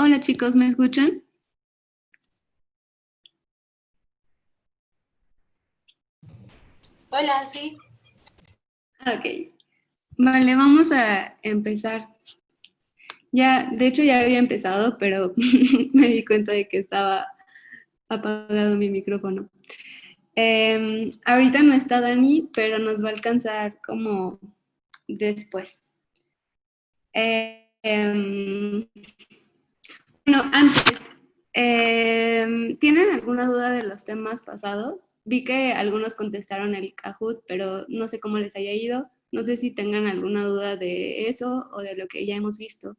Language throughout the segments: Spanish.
Hola chicos, ¿me escuchan? Hola, sí. Ok. Vale, vamos a empezar. Ya, de hecho ya había empezado, pero me di cuenta de que estaba apagado mi micrófono. Ahorita no está Dani, pero nos va a alcanzar como después. Em, bueno, antes, ¿tienen alguna duda de los temas pasados? Vi que algunos contestaron el Kahoot, pero no sé cómo les haya ido. No sé si tengan alguna duda de eso o de lo que ya hemos visto.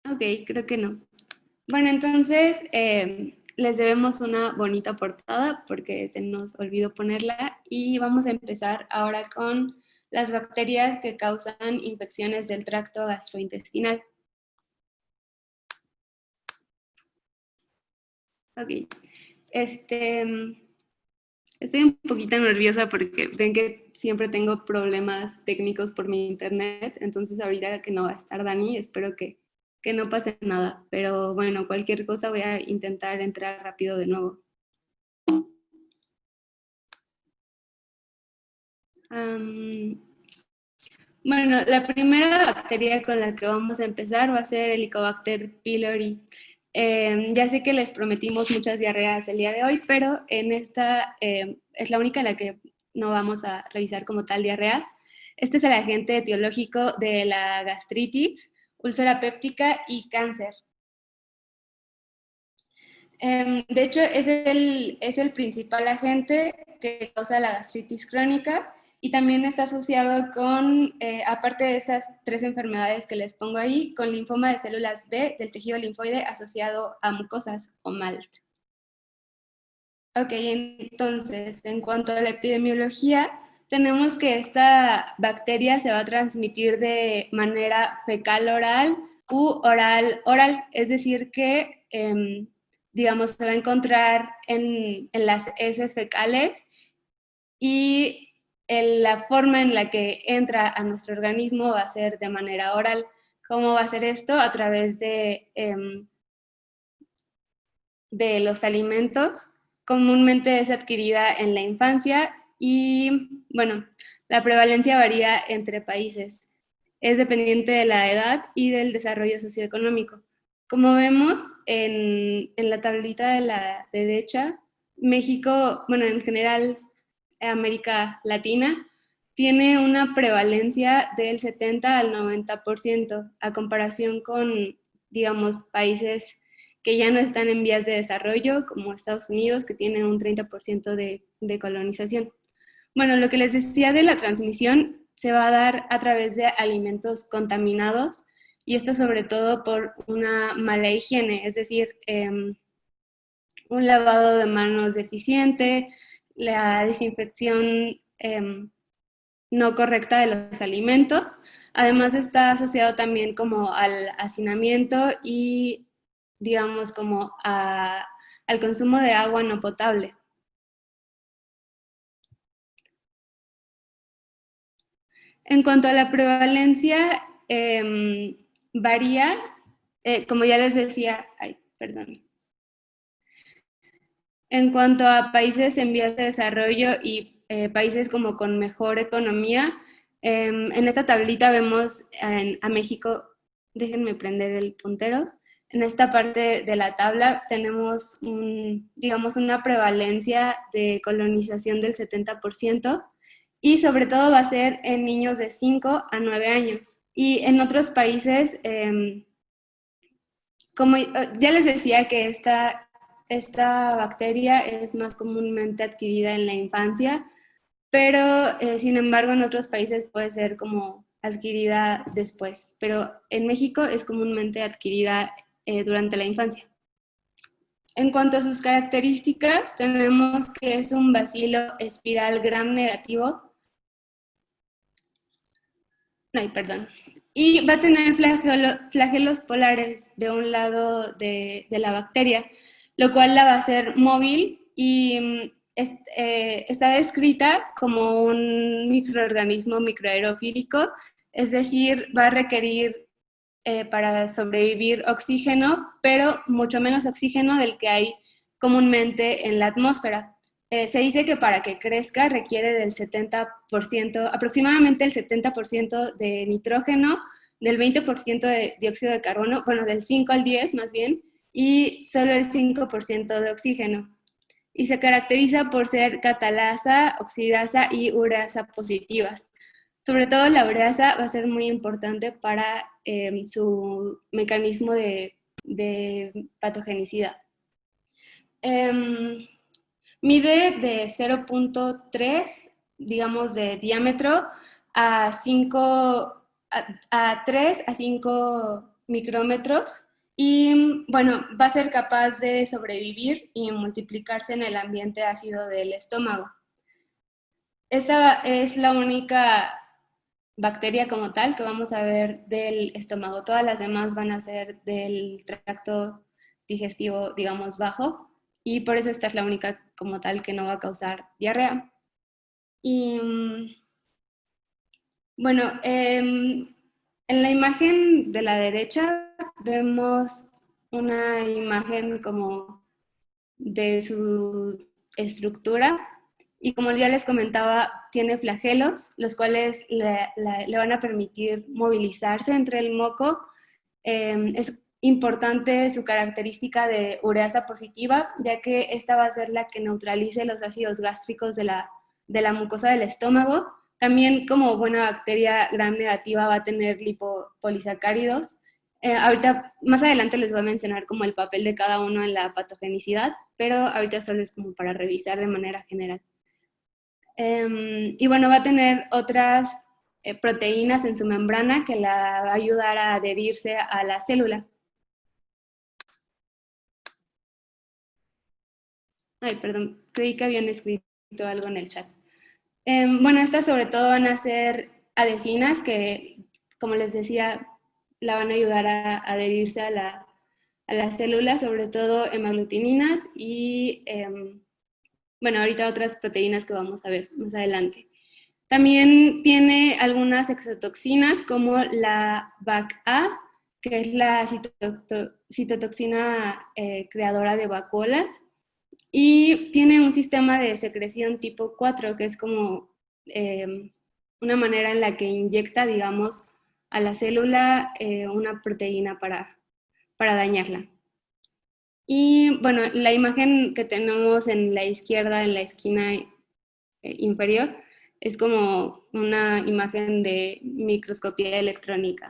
Ok, creo que no. Bueno, entonces les debemos una bonita portada porque se nos olvidó ponerla y vamos a empezar ahora con las bacterias que causan infecciones del tracto gastrointestinal. Ok, este, estoy un poquito nerviosa porque ven que siempre tengo problemas técnicos por mi internet, entonces ahorita que no va a estar Dani, espero que no pase nada, pero bueno, cualquier cosa voy a intentar entrar rápido de nuevo. Um, bueno, la primera bacteria con la que vamos a empezar va a ser Helicobacter pylori. Ya sé que les prometimos muchas diarreas el día de hoy, pero en esta es la única en la que no vamos a revisar como tal diarreas. Este es el agente etiológico de la gastritis, úlcera péptica y cáncer. De hecho, es el principal agente que causa la gastritis crónica y también está asociado con, aparte de estas tres enfermedades que les pongo ahí, con linfoma de células B del tejido linfoide asociado a mucosas o MALT. Ok, entonces, en cuanto a la epidemiología, tenemos que esta bacteria se va a transmitir de manera fecal-oral u oral-oral, es decir, que, digamos, se va a encontrar en las heces fecales y la forma en la que entra a nuestro organismo va a ser de manera oral. ¿Cómo va a ser esto? A través de los alimentos. Comúnmente es adquirida en la infancia y, bueno, la prevalencia varía entre países. Es dependiente de la edad y del desarrollo socioeconómico. Como vemos en la tablita de la derecha, México, bueno, en general América Latina, tiene una prevalencia del 70 al 90% a comparación con, digamos, países que ya no están en vías de desarrollo, como Estados Unidos, que tiene un 30% de colonización. Bueno, lo que les decía de la transmisión se va a dar a través de alimentos contaminados y esto sobre todo por una mala higiene, es decir, un lavado de manos deficiente, la desinfección no correcta de los alimentos. Además está asociado también como al hacinamiento y digamos como al consumo de agua no potable. En cuanto a la prevalencia, varía, como ya les decía, ay, perdón. En cuanto a países en vías de desarrollo y países como con mejor economía, en esta tablita vemos a México, déjenme prender el puntero, en esta parte de la tabla tenemos digamos, una prevalencia de colonización del 70% y sobre todo va a ser en niños de 5 a 9 años. Y en otros países, como ya les decía que esta bacteria es más comúnmente adquirida en la infancia, pero sin embargo en otros países puede ser como adquirida después, pero en México es comúnmente adquirida durante la infancia. En cuanto a sus características, tenemos que es un bacilo espiral gram negativo. Ay, perdón. Y va a tener flagelos polares de un lado de la bacteria, lo cual la va a hacer móvil y está descrita como un microorganismo microaerofílico, es decir, va a requerir para sobrevivir oxígeno, pero mucho menos oxígeno del que hay comúnmente en la atmósfera. Se dice que para que crezca requiere del 70%, aproximadamente el 70% de nitrógeno, del 20% de dióxido de carbono, bueno, del 5 al 10 más bien, y solo el 5% de oxígeno. Y se caracteriza por ser catalasa, oxidasa y ureasa positivas. Sobre todo la ureasa va a ser muy importante para su mecanismo de patogenicidad. Mide de 0.3, digamos, de diámetro a 3 a 5 micrómetros y, bueno, va a ser capaz de sobrevivir y multiplicarse en el ambiente ácido del estómago. Esta es la única bacteria como tal que vamos a ver del estómago. Todas las demás van a ser del tracto digestivo, digamos, bajo, y por eso esta es la única como tal que no va a causar diarrea. Y bueno, en la imagen de la derecha vemos una imagen como de su estructura, y como ya les comentaba, tiene flagelos, los cuales le van a permitir movilizarse entre el moco. Es importante su característica de ureasa positiva, ya que esta va a ser la que neutralice los ácidos gástricos de la mucosa del estómago. También, como buena bacteria gram negativa, va a tener lipopolisacáridos. Ahorita, más adelante les voy a mencionar como el papel de cada uno en la patogenicidad, pero ahorita solo es como para revisar de manera general. Y bueno, va a tener otras proteínas en su membrana que la va a ayudar a adherirse a la célula. Ay, perdón, creí que habían escrito algo en el chat. Bueno, estas sobre todo van a ser adhesinas que, como les decía, la van a ayudar a adherirse a la célula, sobre todo hemaglutininas y, bueno, ahorita otras proteínas que vamos a ver más adelante. También tiene algunas exotoxinas como la BAC-A, que es la citotoxina creadora de vacuolas, y tiene un sistema de secreción tipo 4, que es como una manera en la que inyecta, digamos, a la célula una proteína para dañarla. Y bueno, la imagen que tenemos en la izquierda, en la esquina inferior, es como una imagen de microscopía electrónica.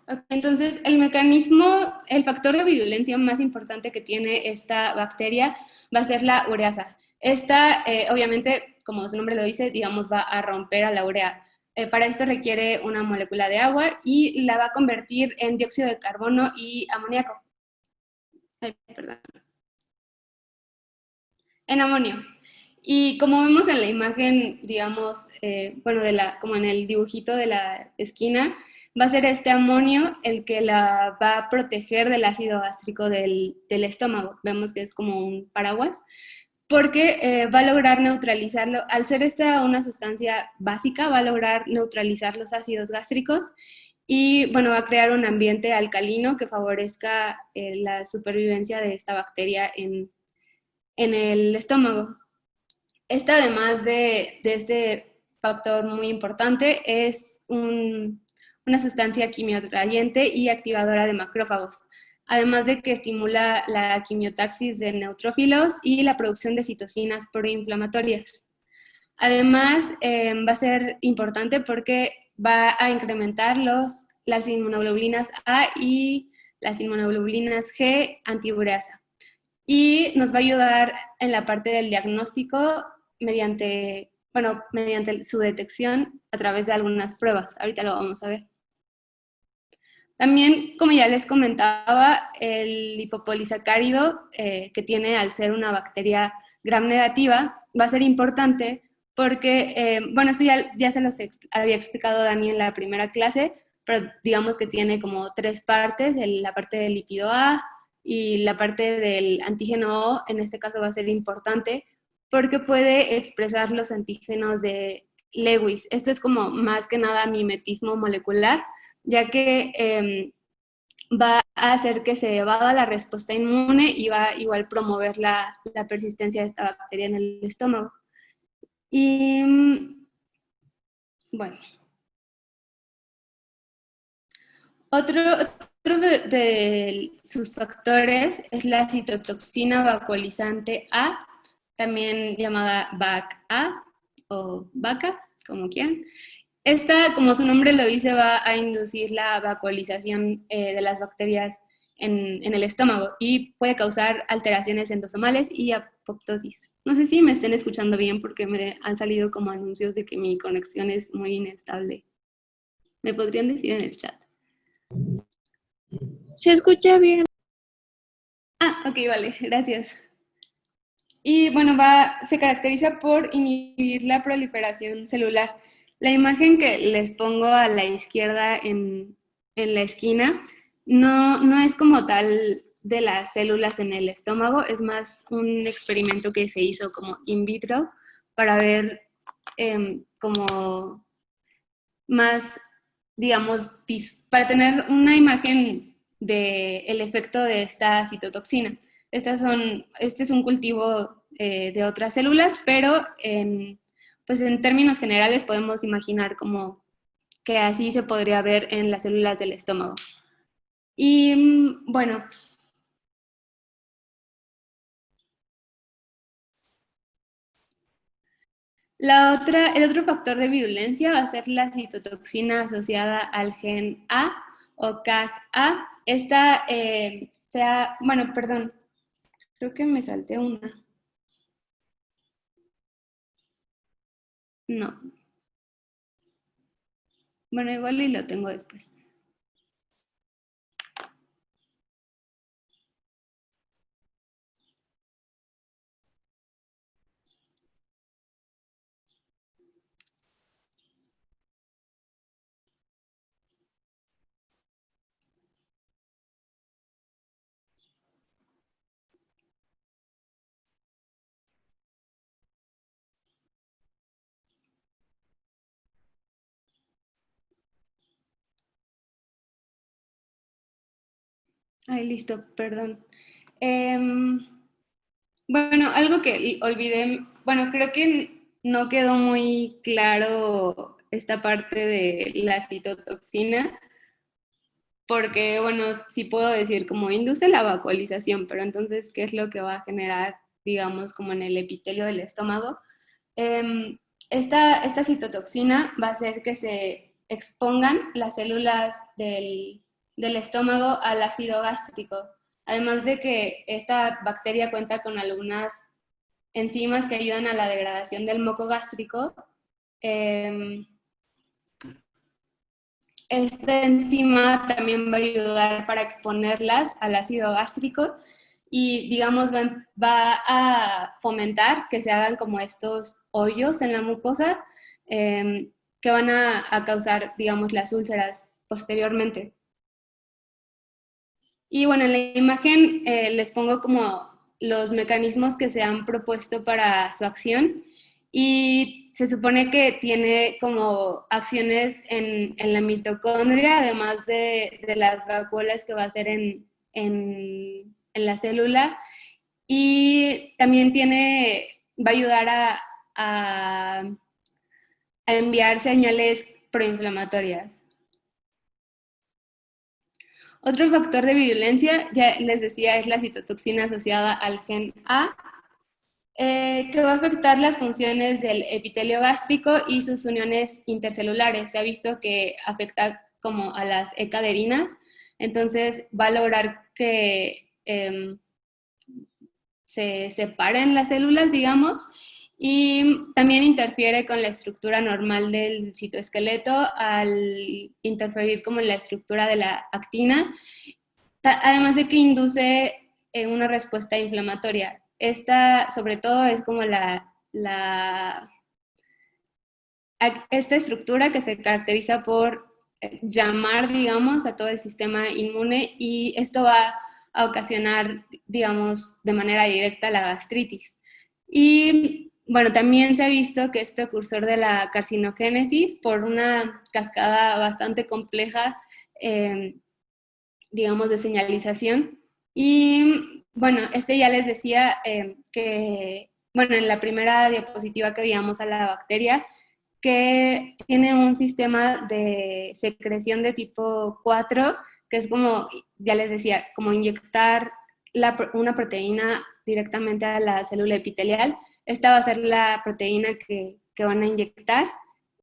Okay, entonces, el mecanismo, el factor de virulencia más importante que tiene esta bacteria va a ser la ureasa. Esta, obviamente, como su nombre lo dice, digamos, va a romper a la urea. Para esto requiere una molécula de agua y la va a convertir en dióxido de carbono y amoníaco. Ay, perdón. En amonio. Y como vemos en la imagen, digamos, bueno, como en el dibujito de la esquina, va a ser este amonio el que la va a proteger del ácido gástrico del estómago. Vemos que es como un paraguas, porque va a lograr neutralizarlo. Al ser esta una sustancia básica, va a lograr neutralizar los ácidos gástricos y, bueno, va a crear un ambiente alcalino que favorezca la supervivencia de esta bacteria en el estómago. Esta, además de este factor muy importante, es una sustancia quimioatrayente y activadora de macrófagos, además de que estimula la quimiotaxis de neutrófilos y la producción de citocinas proinflamatorias. Además, va a ser importante porque va a incrementar las inmunoglobulinas A y las inmunoglobulinas G antiureasa. Y nos va a ayudar en la parte del diagnóstico mediante su detección a través de algunas pruebas. Ahorita lo vamos a ver. También, como ya les comentaba, el lipopolisacárido que tiene al ser una bacteria gram negativa va a ser importante porque, bueno, esto ya se los había explicado Dani en la primera clase, pero digamos que tiene como tres partes, la parte del lípido A y la parte del antígeno O, en este caso va a ser importante, porque puede expresar los antígenos de Lewis. Esto es como más que nada mimetismo molecular, ya que va a hacer que se evada la respuesta inmune y va igual promover la persistencia de esta bacteria en el estómago. Y bueno, otro de sus factores es la citotoxina vacuolizante A, también llamada VAC-A o VACA, como quieran. Esta, como su nombre lo dice, va a inducir la vacuolización de las bacterias en el estómago y puede causar alteraciones endosomales y apoptosis. No sé si me estén escuchando bien porque me han salido como anuncios de que mi conexión es muy inestable. ¿Me podrían decir en el chat? Se escucha bien. Ah, ok, vale, gracias. Y bueno, se caracteriza por inhibir la proliferación celular. La imagen que les pongo a la izquierda en la esquina no es como tal de las células en el estómago, es más un experimento que se hizo como in vitro para ver como más, digamos, para tener una imagen del efecto de esta citotoxina. Este es un cultivo de otras células, pero pues en términos generales podemos imaginar como que así se podría ver en las células del estómago. Y bueno, el otro factor de virulencia va a ser la citotoxina asociada al gen A o CAG-A. Esta bueno, perdón, creo que me salté una. No. Bueno, igual y lo tengo después. Ay, listo, perdón. Bueno, algo que olvidé, bueno, creo que no quedó muy claro esta parte de la citotoxina, porque, bueno, sí puedo decir como induce la vacuolización, pero entonces, ¿qué es lo que va a generar, digamos, como en el epitelio del estómago? Eh, esta citotoxina va a hacer que se expongan las células del estómago al ácido gástrico, además de que esta bacteria cuenta con algunas enzimas que ayudan a la degradación del moco gástrico. Eh, Esta enzima también va a ayudar para exponerlas al ácido gástrico y, digamos, va a fomentar que se hagan como estos hoyos en la mucosa que van a causar, digamos, las úlceras posteriormente. Y bueno, en la imagen les pongo como los mecanismos que se han propuesto para su acción y se supone que tiene como acciones en la mitocondria, además de las vacuolas que va a hacer en la célula y también va a ayudar a enviar señales proinflamatorias. Otro factor de virulencia, ya les decía, es la citotoxina asociada al gen A, que va a afectar las funciones del epitelio gástrico y sus uniones intercelulares. Se ha visto que afecta como a las ecaderinas, entonces va a lograr que se separen las células, digamos, y también interfiere con la estructura normal del citoesqueleto al interferir como en la estructura de la actina, además de que induce una respuesta inflamatoria. Esta, sobre todo, es como la esta estructura que se caracteriza por llamar, digamos, a todo el sistema inmune, y esto va a ocasionar, digamos, de manera directa la gastritis. Y bueno, también se ha visto que es precursor de la carcinogénesis por una cascada bastante compleja, digamos, de señalización. Y bueno, ya les decía que, bueno, en la primera diapositiva que veíamos a la bacteria, que tiene un sistema de secreción de tipo 4, que es como, ya les decía, como inyectar una proteína directamente a la célula epitelial. Esta va a ser la proteína que van a inyectar.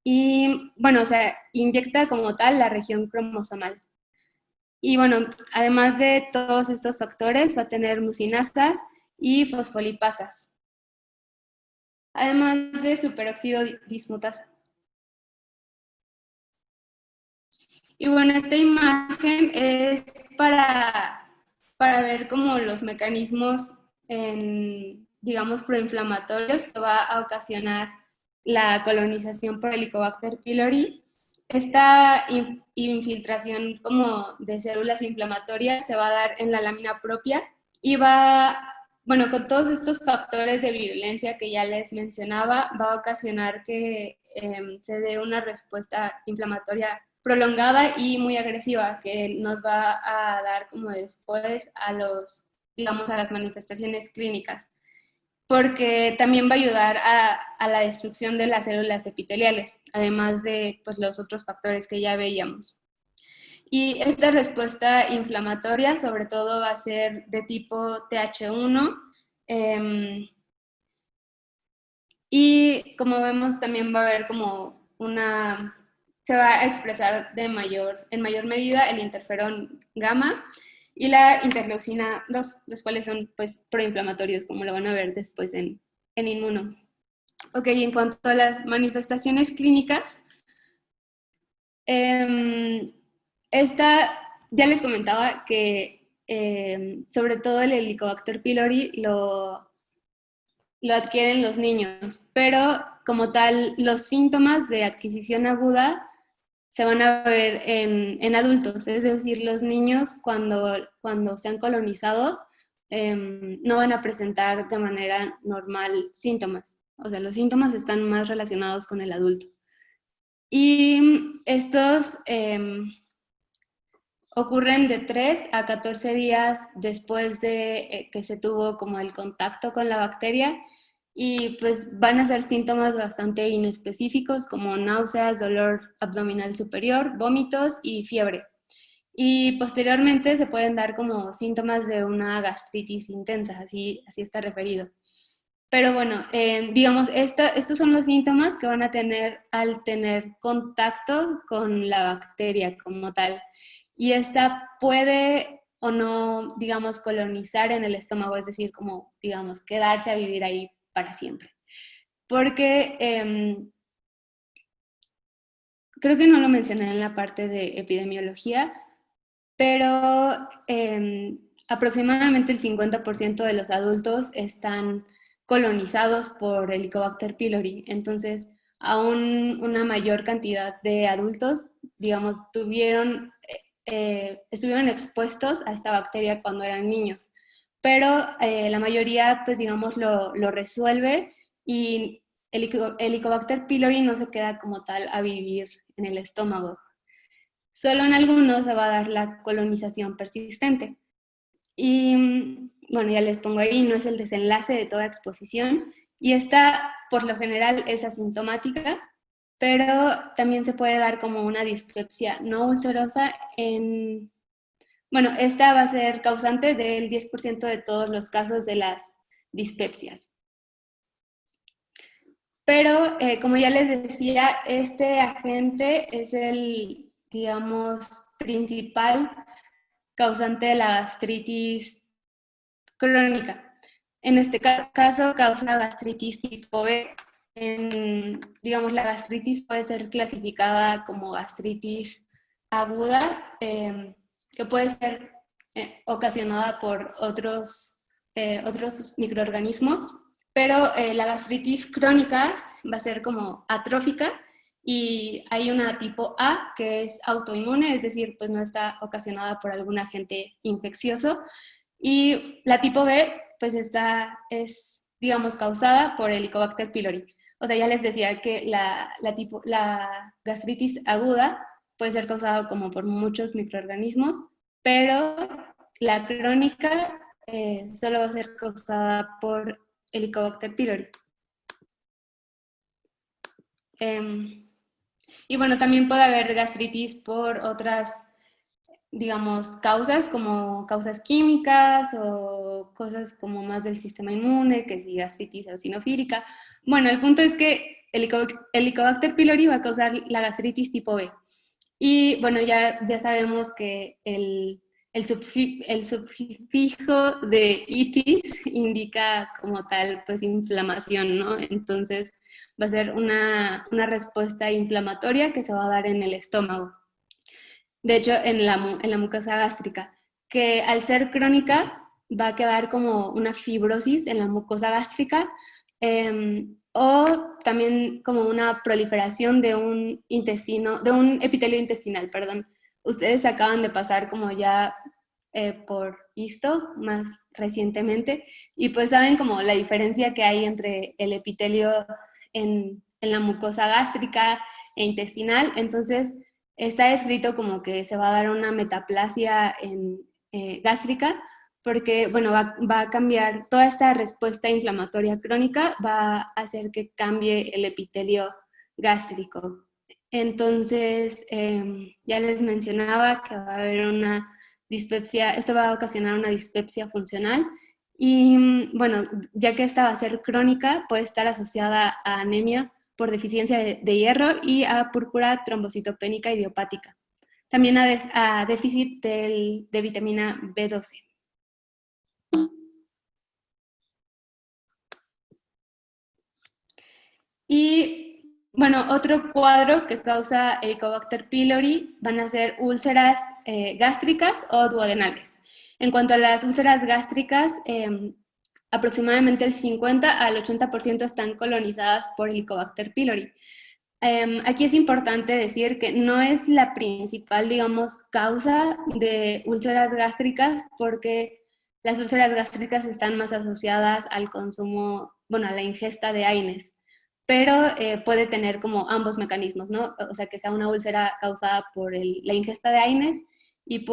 Y bueno, o sea, inyecta como tal la región cromosomal. Y bueno, además de todos estos factores, va a tener mucinasas y fosfolipasas, además de superóxido dismutasa. Y bueno, esta imagen es para ver como los mecanismos, digamos, proinflamatorios que va a ocasionar la colonización por Helicobacter pylori. Esta infiltración como de células inflamatorias se va a dar en la lámina propia y bueno, con todos estos factores de virulencia que ya les mencionaba, va a ocasionar que se dé una respuesta inflamatoria prolongada y muy agresiva, que nos va a dar como después digamos, a las manifestaciones clínicas, porque también va a ayudar a la destrucción de las células epiteliales, además de pues, los otros factores que ya veíamos. Y esta respuesta inflamatoria sobre todo va a ser de tipo Th1, y como vemos también va a haber como se va a expresar en mayor medida el interferón gamma y la interleucina 2, los cuales son pues proinflamatorios, como lo van a ver después en inmuno. Ok, en cuanto a las manifestaciones clínicas, ya les comentaba que sobre todo el Helicobacter pylori lo adquieren los niños, pero como tal, los síntomas de adquisición aguda se van a ver en adultos, es decir, los niños cuando sean colonizados no van a presentar de manera normal síntomas, o sea, los síntomas están más relacionados con el adulto. Y estos ocurren de 3 a 14 días después de que se tuvo como el contacto con la bacteria, y pues van a ser síntomas bastante inespecíficos como náuseas, dolor abdominal superior, vómitos y fiebre. Y posteriormente se pueden dar como síntomas de una gastritis intensa, así está referido. Pero bueno, digamos, estos son los síntomas que van a tener al tener contacto con la bacteria como tal. Y esta puede o no, digamos, colonizar en el estómago, es decir, como, digamos, quedarse a vivir ahí para siempre. Porque creo que no lo mencioné en la parte de epidemiología, pero aproximadamente el 50% de los adultos están colonizados por Helicobacter pylori. Entonces, aún una mayor cantidad de adultos, digamos, estuvieron expuestos a esta bacteria cuando eran niños. Pero la mayoría, pues digamos, lo resuelve, y el Helicobacter pylori no se queda como tal a vivir en el estómago. Solo en algunos se va a dar la colonización persistente. Y bueno, ya les pongo ahí, no es el desenlace de toda exposición, y esta por lo general es asintomática, pero también se puede dar como una dispepsia no ulcerosa bueno, esta va a ser causante del 10% de todos los casos de las dispepsias. Pero como ya les decía, este agente es el, digamos, principal causante de la gastritis crónica. En este caso causa gastritis tipo B. Digamos, la gastritis puede ser clasificada como gastritis aguda, que puede ser ocasionada por otros microorganismos, pero la gastritis crónica va a ser como atrófica y hay una tipo A que es autoinmune, es decir, pues no está ocasionada por algún agente infeccioso, y la tipo B pues es, digamos, causada por Helicobacter pylori. O sea, ya les decía que la gastritis aguda puede ser causada como por muchos microorganismos, pero la crónica solo va a ser causada por Helicobacter pylori. Y bueno, también puede haber gastritis por otras, digamos, causas como causas químicas o cosas como más del sistema inmune, que si gastritis eosinofílica. Bueno, el punto es que el Helicobacter pylori va a causar la gastritis tipo B. Y bueno, ya sabemos que el sufijo de itis indica como tal, pues, inflamación, ¿no? Entonces va a ser una respuesta inflamatoria que se va a dar en el estómago. De hecho, en la mucosa gástrica, que al ser crónica va a quedar como una fibrosis en la mucosa gástrica, o también como una proliferación de un intestino, de un epitelio intestinal, perdón. Ustedes acaban de pasar como ya por histo más recientemente, y pues saben como la diferencia que hay entre el epitelio en la mucosa gástrica e intestinal. Entonces está escrito como que se va a dar una metaplasia gástrica, porque, bueno, va a cambiar toda esta respuesta inflamatoria crónica, va a hacer que cambie el epitelio gástrico. Entonces, ya les mencionaba que va a haber una dispepsia, esto va a ocasionar una dispepsia funcional, y bueno, ya que esta va a ser crónica, puede estar asociada a anemia por deficiencia de hierro y a púrpura trombocitopénica idiopática. También a déficit de vitamina B12. Y bueno, otro cuadro que causa Helicobacter pylori van a ser úlceras gástricas o duodenales. En cuanto a las úlceras gástricas, aproximadamente el 50 al 80% están colonizadas por Helicobacter pylori. Aquí es importante decir que no es la principal, digamos, causa de úlceras gástricas, porque las úlceras gástricas están más asociadas al consumo, bueno, a la ingesta de AINES, pero puede tener como ambos mecanismos, ¿no? O sea, que sea una úlcera causada por la ingesta de AINES y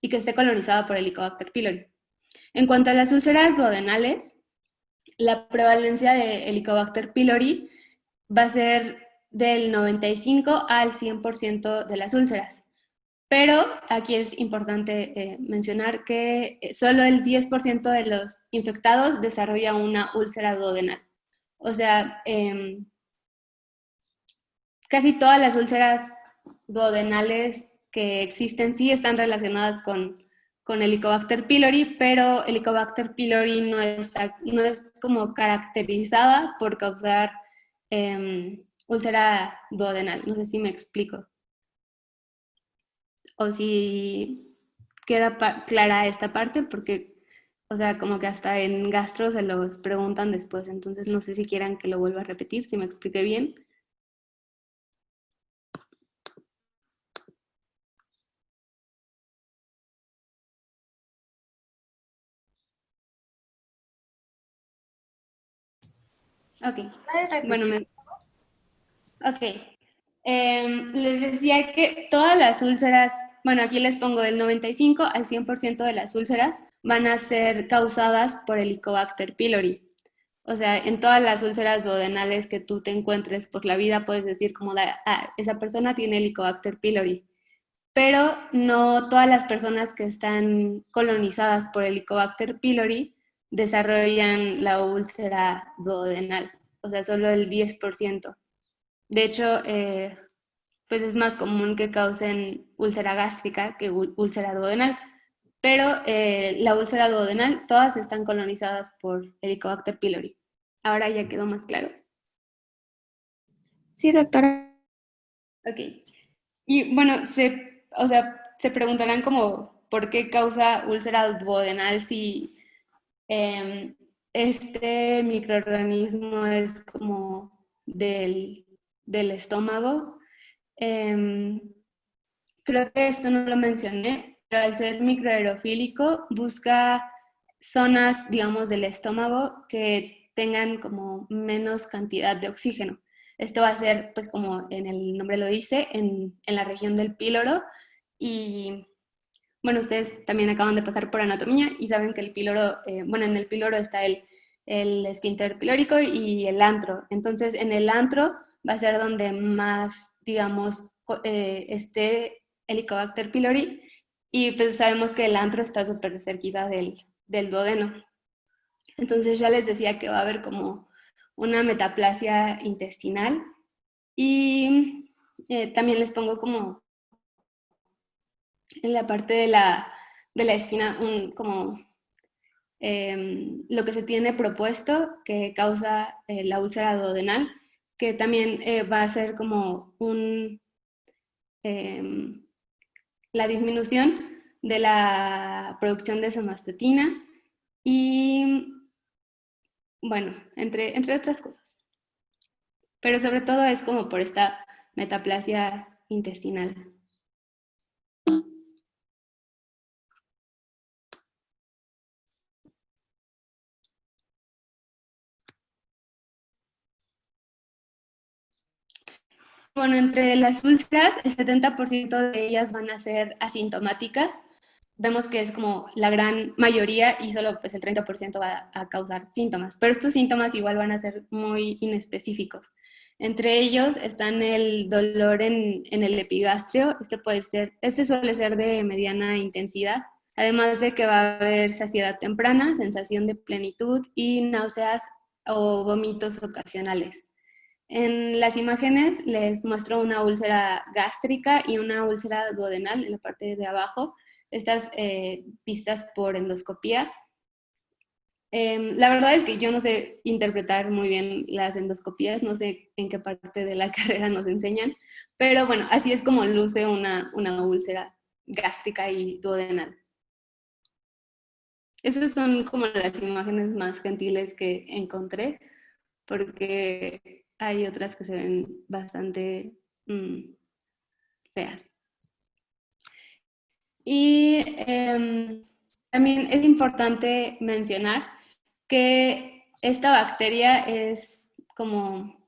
que esté colonizada por Helicobacter pylori. En cuanto a las úlceras duodenales, la prevalencia de Helicobacter pylori va a ser del 95 al 100% de las úlceras. Pero aquí es importante mencionar que solo el 10% de los infectados desarrolla una úlcera duodenal. O sea, casi todas las úlceras duodenales que existen sí están relacionadas con Helicobacter pylori, pero Helicobacter pylori no es como caracterizada por causar úlcera duodenal. No sé si me explico. O si queda clara esta parte, porque, o sea, como que hasta en gastro se los preguntan después, entonces no sé si quieran que lo vuelva a repetir, si me expliqué bien. Ok, ¿Puedes bueno, repetir? ok. Les decía que todas las úlceras, bueno, aquí les pongo del 95 al 100% de las úlceras van a ser causadas por Helicobacter pylori. O sea, en todas las úlceras duodenales que tú te encuentres por la vida puedes decir como, esa persona tiene Helicobacter pylori. Pero no todas las personas que están colonizadas por Helicobacter pylori desarrollan la úlcera duodenal. O sea, solo el 10%. De hecho, pues es más común que causen úlcera gástrica que úlcera duodenal. Pero la úlcera duodenal, todas están colonizadas por Helicobacter pylori. Ahora ya quedó más claro. Sí, doctora. Ok. Y bueno, o sea, se preguntarán como por qué causa úlcera duodenal si este microorganismo es como del estómago. Creo que esto no lo mencioné, pero al ser microaerofílico busca zonas, digamos, del estómago que tengan como menos cantidad de oxígeno. Esto va a ser, pues como en el nombre lo dice, en la región del píloro. Y bueno, ustedes también acaban de pasar por anatomía y saben que el píloro, bueno, en el píloro está el esfínter pilórico y el antro. Entonces, en el antro va a ser donde más, digamos, esté Helicobacter pylori, y pues sabemos que el antro está súper cerquita del duodeno. Entonces ya les decía que va a haber como una metaplasia intestinal, y también les pongo como en la parte de la esquina como lo que se tiene propuesto que causa la úlcera duodenal, que también va a ser como eh, la disminución de la producción de somatostatina y, bueno, entre otras cosas. Pero sobre todo es como por esta metaplasia intestinal. Bueno, entre las úlceras, el 70% de ellas van a ser asintomáticas. Vemos que es como la gran mayoría y solo pues el 30% va a causar síntomas, pero estos síntomas igual van a ser muy inespecíficos. Entre ellos están el dolor en el epigastrio. Este suele ser de mediana intensidad, además de que va a haber saciedad temprana, sensación de plenitud y náuseas o vómitos ocasionales. En las imágenes les muestro una úlcera gástrica y una úlcera duodenal en la parte de abajo, estas vistas por endoscopía. La verdad es que yo no sé interpretar muy bien las endoscopías, no sé en qué parte de la carrera nos enseñan, pero bueno, así es como luce una úlcera gástrica y duodenal. Esas son como las imágenes más gentiles que encontré, porque hay otras que se ven bastante feas. Y también es importante mencionar que esta bacteria es como,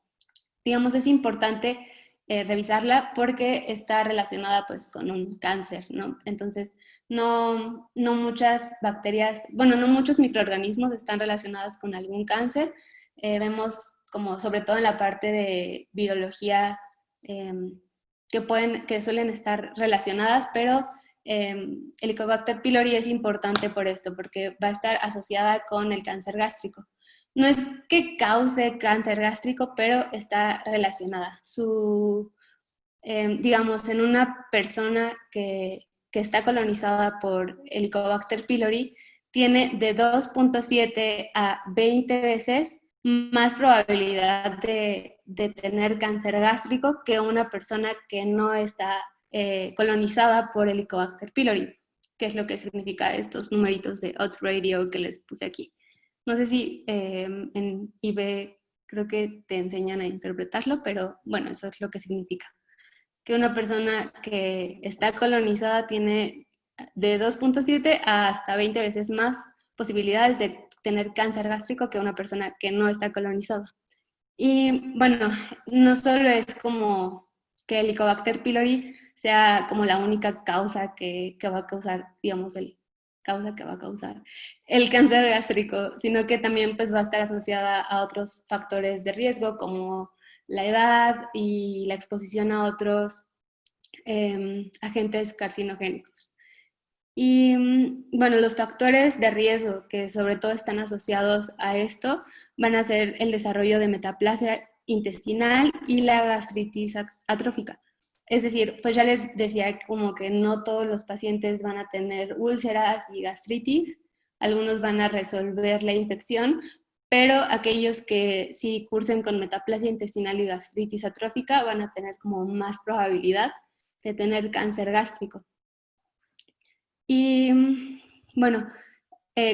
digamos, es importante revisarla porque está relacionada pues con un cáncer, ¿no? Entonces, no muchas bacterias, bueno, no muchos microorganismos están relacionados con algún cáncer. Vemos como sobre todo en la parte de virología eh, que suelen estar relacionadas, pero Helicobacter pylori es importante por esto, porque va a estar asociada con el cáncer gástrico. No es que cause cáncer gástrico, pero está relacionada. Digamos, en una persona que está colonizada por Helicobacter pylori, tiene de 2.7 a 20 veces más probabilidad de tener cáncer gástrico que una persona que no está colonizada por Helicobacter pylori, que es lo que significa estos numeritos de odds ratio que les puse aquí. No sé si en IB creo que te enseñan a interpretarlo, pero bueno, eso es lo que significa. Que una persona que está colonizada tiene de 2.7 a hasta 20 veces más posibilidades de tener cáncer gástrico que una persona que no está colonizada. Y bueno, no solo es como que el Helicobacter pylori sea como la única causa que va a causar, digamos, causa que va a causar el cáncer gástrico, sino que también pues va a estar asociada a otros factores de riesgo como la edad y la exposición a otros agentes carcinogénicos. Y bueno, los factores de riesgo que sobre todo están asociados a esto van a ser el desarrollo de metaplasia intestinal y la gastritis atrófica. Es decir, pues ya les decía como que no todos los pacientes van a tener úlceras y gastritis, algunos van a resolver la infección, pero aquellos que sí cursen con metaplasia intestinal y gastritis atrófica van a tener como más probabilidad de tener cáncer gástrico. Y bueno,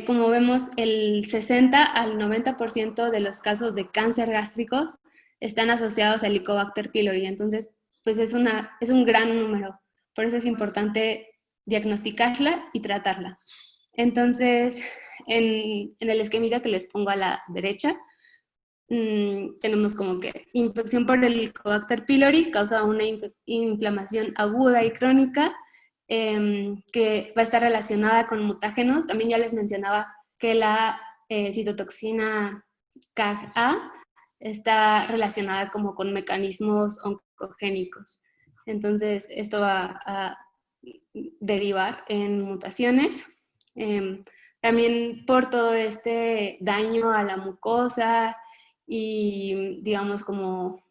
como vemos, el 60 al 90% de los casos de cáncer gástrico están asociados al Helicobacter pylori. Entonces, pues es un gran número. Por eso es importante diagnosticarla y tratarla. Entonces, en el esquemita que les pongo a la derecha, tenemos como que infección por el Helicobacter pylori causa una inflamación aguda y crónica que va a estar relacionada con mutágenos. También ya les mencionaba que la citotoxina CAG-A está relacionada como con mecanismos oncogénicos. Entonces, esto va a derivar en mutaciones. También por todo este daño a la mucosa y, digamos, como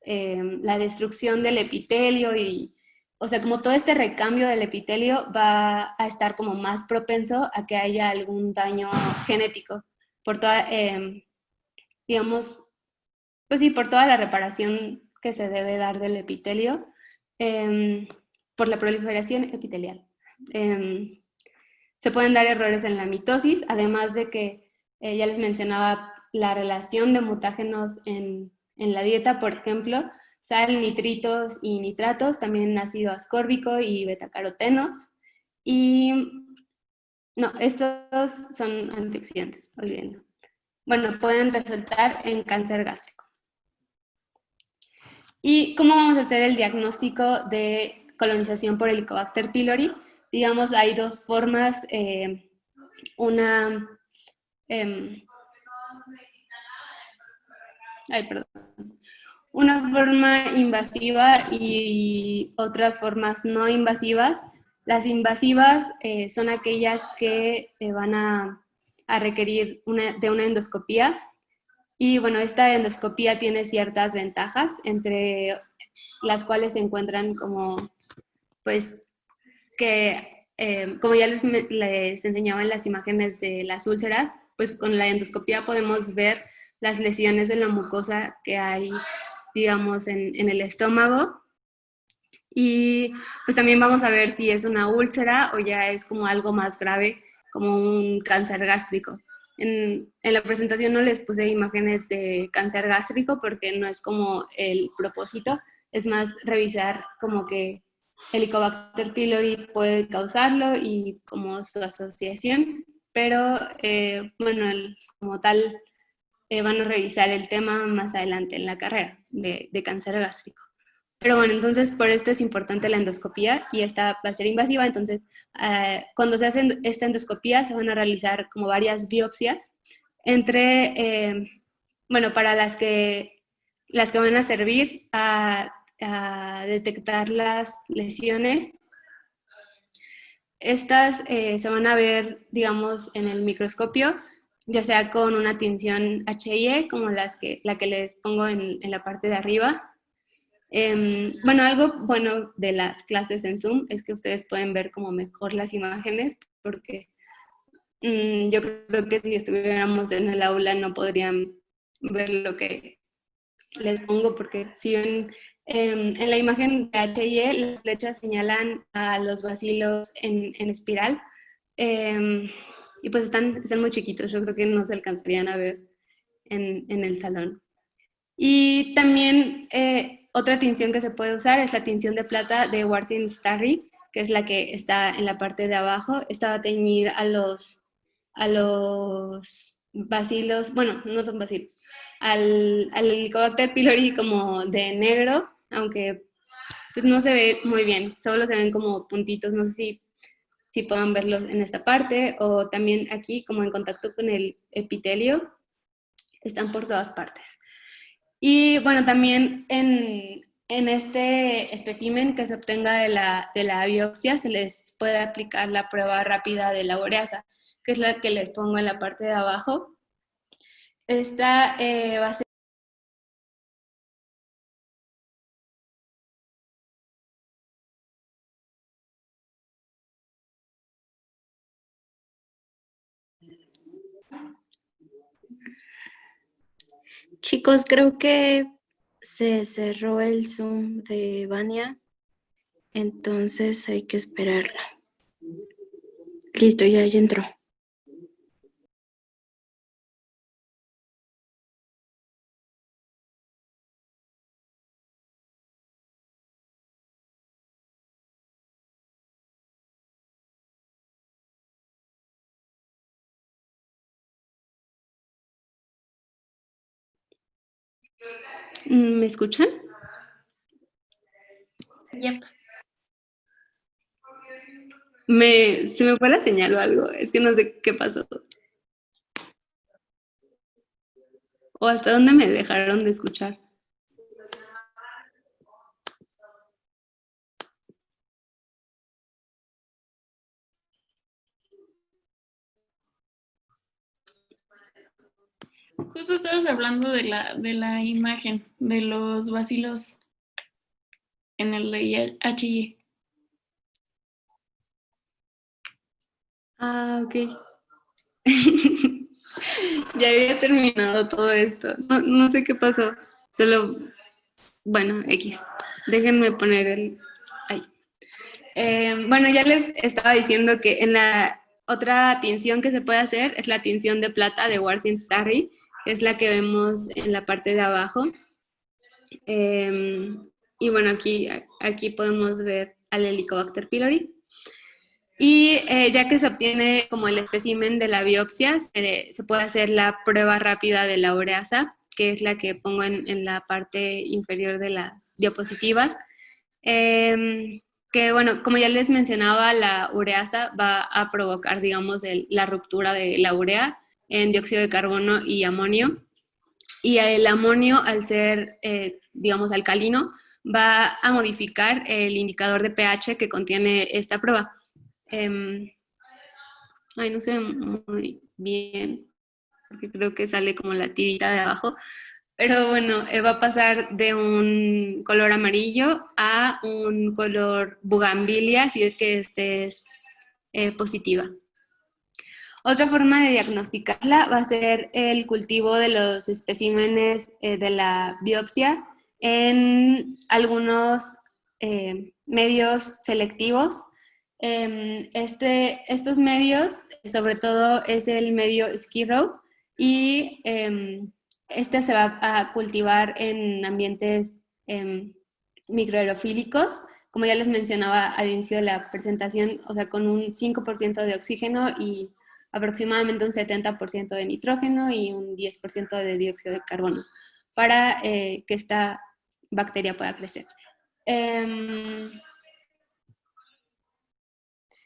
la destrucción del epitelio y, o sea, como todo este recambio del epitelio va a estar como más propenso a que haya algún daño genético por toda, digamos, pues sí, por toda la reparación que se debe dar del epitelio, por la proliferación epitelial. Se pueden dar errores en la mitosis, además de que ya les mencionaba la relación de mutágenos en la dieta, por ejemplo, sal, nitritos y nitratos, también ácido ascórbico y betacarotenos. Y no, estos son antioxidantes, olvídenlo. Bueno, pueden resultar en cáncer gástrico. ¿Y cómo vamos a hacer el diagnóstico de colonización por Helicobacter pylori? Digamos, hay dos formas. Una, perdón, una forma invasiva y otras formas no invasivas. Las invasivas son aquellas que van a requerir de una endoscopía. Y bueno, esta endoscopía tiene ciertas ventajas, entre las cuales se encuentran como, pues, que como ya les enseñaba en las imágenes de las úlceras, pues con la endoscopía podemos ver las lesiones de la mucosa que hay, digamos, en el estómago. Y pues también vamos a ver si es una úlcera o ya es como algo más grave, como un cáncer gástrico. En la presentación no les puse imágenes de cáncer gástrico porque no es como el propósito, es más revisar como que Helicobacter pylori puede causarlo y como su asociación, pero bueno, como tal van a revisar el tema más adelante en la carrera de cáncer gástrico. Pero bueno, entonces por esto es importante la endoscopía y esta va a ser invasiva. Entonces, cuando se hace esta endoscopía se van a realizar como varias biopsias bueno, para las que van a servir a detectar las lesiones. Estas se van a ver, digamos, en el microscopio, ya sea con una tinción HIE, como la que les pongo en la parte de arriba. Bueno, algo bueno de las clases en Zoom es que ustedes pueden ver como mejor las imágenes, porque yo creo que si estuviéramos en el aula no podrían ver lo que les pongo, porque si ven en la imagen de HIE, las flechas señalan a los bacilos en espiral, y pues están muy chiquitos, yo creo que no se alcanzarían a ver en el salón. Y también otra tinción que se puede usar es la tinción de plata de Wartin Starry, que es la que está en la parte de abajo. Esta va a teñir a los bacilos, bueno, no son bacilos, al Helicobacter pylori como de negro, aunque pues no se ve muy bien, solo se ven como puntitos, no sé si puedan verlos en esta parte, o también aquí como en contacto con el epitelio, están por todas partes. Y bueno, también en este espécimen que se obtenga de la biopsia se les puede aplicar la prueba rápida de la ureasa, que es la que les pongo en la parte de abajo. Esta va a ser... Chicos, creo que se cerró el Zoom de Vania, entonces hay que esperarla. Listo, ya entró. ¿Me escuchan? Yep. ¿Se me fue la señal o algo? Es que no sé qué pasó. ¿O hasta dónde me dejaron de escuchar? Justo estabas hablando de la imagen, de los vacilos en el de HY. Ah, ok. Ya había terminado todo esto. No sé qué pasó. Solo, bueno, X. Déjenme poner el... Ahí. Bueno, ya les estaba diciendo que en la otra tinción que se puede hacer es la tinción de plata de Warthin Starry, que es la que vemos en la parte de abajo. Y bueno, aquí podemos ver al Helicobacter pylori. Y ya que se obtiene como el espécimen de la biopsia, se puede hacer la prueba rápida de la ureasa, que es la que pongo en la parte inferior de las diapositivas. Que bueno, como ya les mencionaba, la ureasa va a provocar, digamos, la ruptura de la urea en dióxido de carbono y amonio. Y el amonio, al ser, digamos, alcalino, va a modificar el indicador de pH que contiene esta prueba. No se ve muy bien, porque creo que sale como la tirita de abajo. Pero bueno, va a pasar de un color amarillo a un color bugambilia, si es que este es positiva. Otra forma de diagnosticarla va a ser el cultivo de los especímenes de la biopsia en algunos medios selectivos. Estos medios, sobre todo, es el medio Skid Row y este se va a cultivar en ambientes microaerofílicos, como ya les mencionaba al inicio de la presentación, o sea, con un 5% de oxígeno y aproximadamente un 70% de nitrógeno y un 10% de dióxido de carbono para que esta bacteria pueda crecer.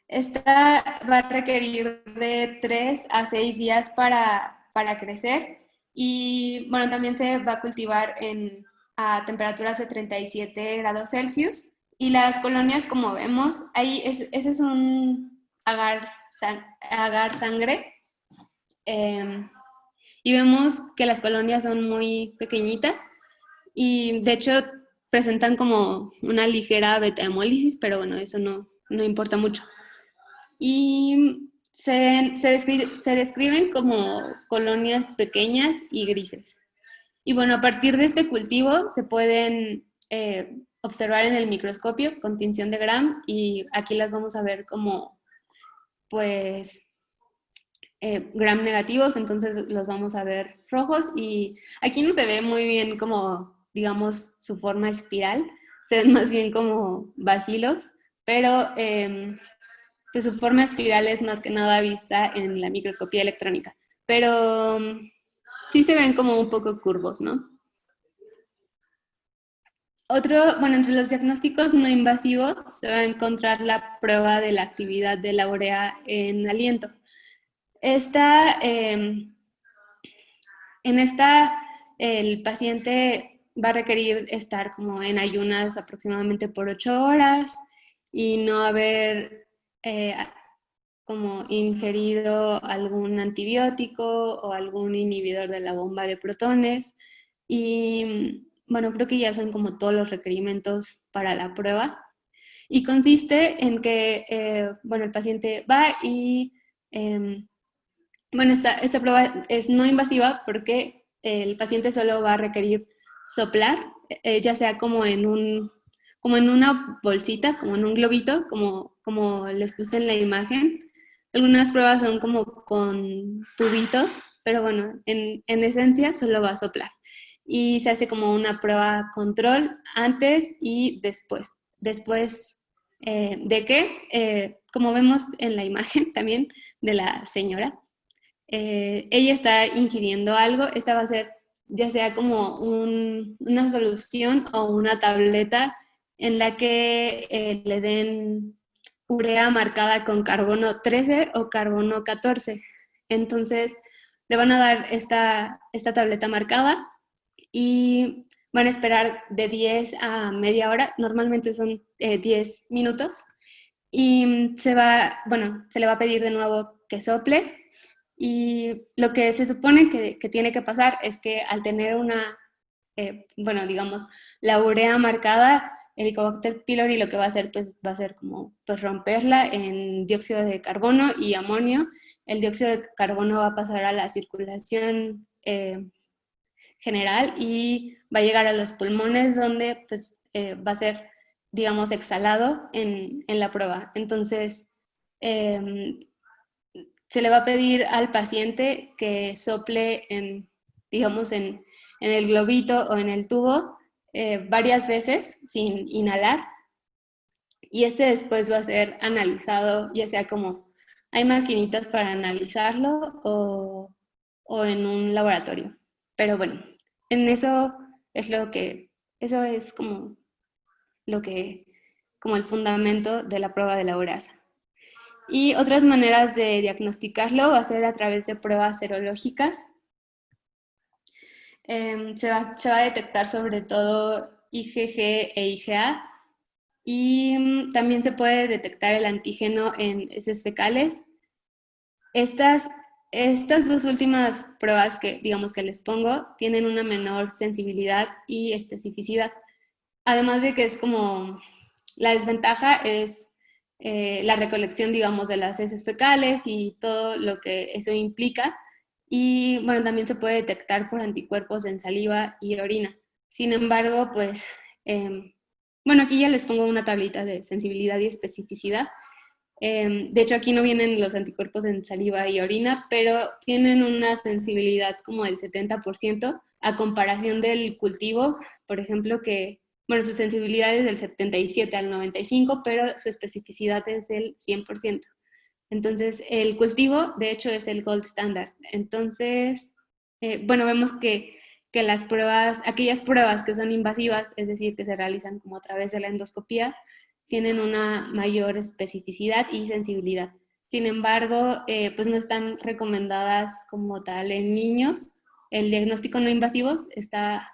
Esta va a requerir de 3 a 6 días para crecer y bueno, también se va a cultivar a temperaturas de 37 grados Celsius y las colonias, como vemos, ahí ese es un agar sangre y vemos que las colonias son muy pequeñitas y de hecho presentan como una ligera beta-hemólisis, pero bueno, eso no importa mucho. Y se describen como colonias pequeñas y grises. Y bueno, a partir de este cultivo se pueden observar en el microscopio con tinción de Gram y aquí las vamos a ver como pues gram negativos, entonces los vamos a ver rojos y aquí no se ve muy bien como, digamos, su forma espiral, se ven más bien como bacilos, pero pues su forma espiral es más que nada vista en la microscopía electrónica, pero sí se ven como un poco curvos, ¿no? Bueno, entre los diagnósticos no invasivos se va a encontrar la prueba de la actividad de la urea en aliento. En esta, el paciente va a requerir estar como en ayunas aproximadamente por 8 horas y no haber como ingerido algún antibiótico o algún inhibidor de la bomba de protones. Y bueno, creo que ya son como todos los requerimientos para la prueba. Y consiste en que, bueno, el paciente va y, bueno, esta prueba es no invasiva porque el paciente solo va a requerir soplar, ya sea como como en una bolsita, como en un globito, como les puse en la imagen. Algunas pruebas son como con tubitos, pero bueno, en esencia solo va a soplar. Y se hace como una prueba control antes y después. Después de que, como vemos en la imagen también de la señora, ella está ingiriendo algo. Esta va a ser ya sea como una solución o una tableta en la que le den urea marcada con carbono 13 o carbono 14. Entonces, le van a dar esta tableta marcada y van a esperar de 10 a media hora, normalmente son 10 minutos, y se le va a pedir de nuevo que sople. Y lo que se supone que tiene que pasar es que al tener digamos, la urea marcada, el Helicobacter pylori lo que va a hacer, pues, va a ser como pues, romperla en dióxido de carbono y amonio. El dióxido de carbono va a pasar a la circulación general y va a llegar a los pulmones donde pues, va a ser, digamos, exhalado en la prueba. Entonces, se le va a pedir al paciente que sople digamos, en el globito o en el tubo varias veces sin inhalar, y este después va a ser analizado, ya sea como hay maquinitas para analizarlo o en un laboratorio. Pero bueno, en eso es como lo que, como el fundamento de la prueba de la ureasa. Y otras maneras de diagnosticarlo va a ser a través de pruebas serológicas. Se va a detectar sobre todo IgG e IgA, y también se puede detectar el antígeno en heces fecales. Estas dos últimas pruebas que digamos que les pongo tienen una menor sensibilidad y especificidad. Además de que es como la desventaja es la recolección, digamos, de las heces fecales y todo lo que eso implica. Y bueno, también se puede detectar por anticuerpos en saliva y orina. Sin embargo, pues, bueno, aquí ya les pongo una tablita de sensibilidad y especificidad. De hecho, aquí no vienen los anticuerpos en saliva y orina, pero tienen una sensibilidad como del 70% a comparación del cultivo, por ejemplo, que, bueno, su sensibilidad es del 77 al 95, pero su especificidad es del 100%. Entonces, el cultivo, de hecho, es el gold standard. Entonces, bueno, vemos que aquellas pruebas que son invasivas, es decir, que se realizan como a través de la endoscopía, tienen una mayor especificidad y sensibilidad. Sin embargo, pues no están recomendadas como tal en niños. El diagnóstico no invasivo está,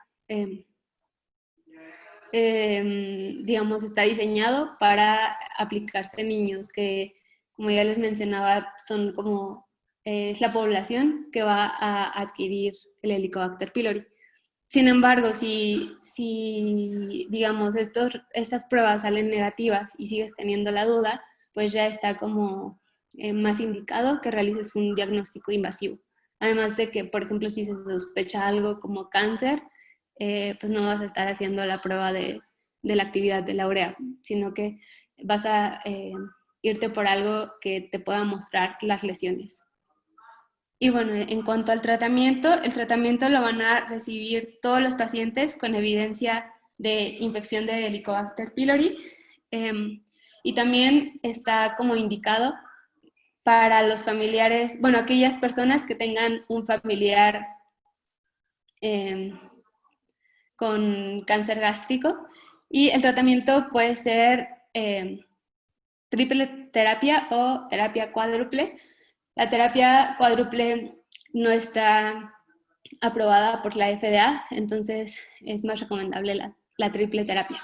digamos, está diseñado para aplicarse en niños que, como ya les mencionaba, son como, es la población que va a adquirir el Helicobacter pylori. Sin embargo, si digamos, estas pruebas salen negativas y sigues teniendo la duda, pues ya está como más indicado que realices un diagnóstico invasivo. Además de que, por ejemplo, si se sospecha algo como cáncer, pues no vas a estar haciendo la prueba de la actividad de la urea, sino que vas a irte por algo que te pueda mostrar las lesiones. Y bueno, en cuanto al tratamiento, el tratamiento lo van a recibir todos los pacientes con evidencia de infección de Helicobacter pylori, y también está como indicado para los familiares, bueno, aquellas personas que tengan un familiar con cáncer gástrico, y el tratamiento puede ser triple terapia o terapia cuádruple. La terapia cuádruple no está aprobada por la FDA, entonces es más recomendable la triple terapia.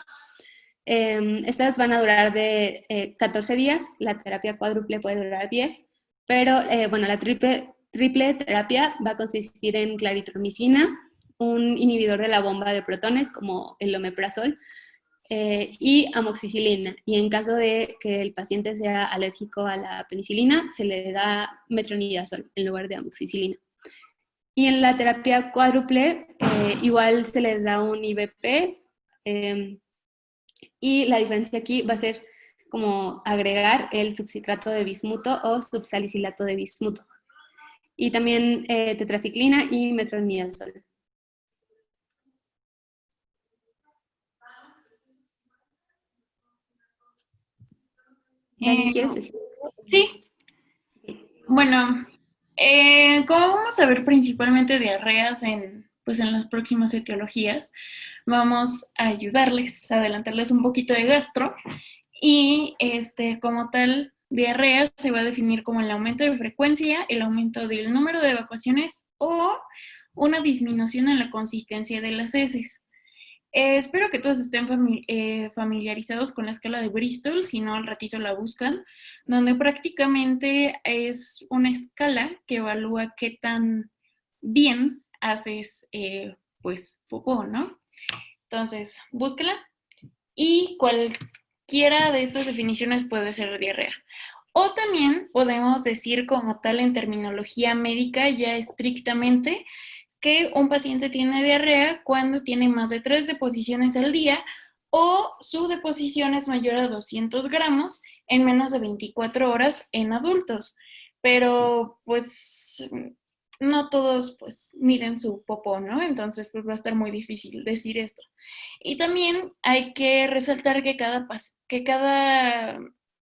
Estas van a durar de 14 días, la terapia cuádruple puede durar 10, pero bueno, la triple terapia va a consistir en claritromicina, un inhibidor de la bomba de protones como el omeprazol, y amoxicilina. Y en caso de que el paciente sea alérgico a la penicilina, se le da metronidazol en lugar de amoxicilina. Y en la terapia cuádruple, igual se les da un IVP, y la diferencia aquí va a ser como agregar el subcitrato de bismuto o subsalicilato de bismuto. Y también tetraciclina y metronidazol. Dani, ¿quieres decir? Sí, bueno, ¿cómo vamos a ver principalmente diarreas en pues en las próximas etiologías vamos a ayudarles, a adelantarles un poquito de gastro y como tal, diarrea se va a definir como el aumento de frecuencia, el aumento del número de evacuaciones o una disminución en la consistencia de las heces. Espero que todos estén familiarizados con la escala de Bristol, si no al ratito la buscan, donde prácticamente es una escala que evalúa qué tan bien haces pues popó, ¿no? Entonces, búsquela y cualquiera de estas definiciones puede ser diarrea. O también podemos decir como tal en terminología médica ya estrictamente que un paciente tiene diarrea cuando tiene más de 3 deposiciones al día o su deposición es mayor a 200 gramos en menos de 24 horas en adultos. Pero pues no todos pues miden su popó, ¿no? Entonces pues va a estar muy difícil decir esto. Y también hay que resaltar que cada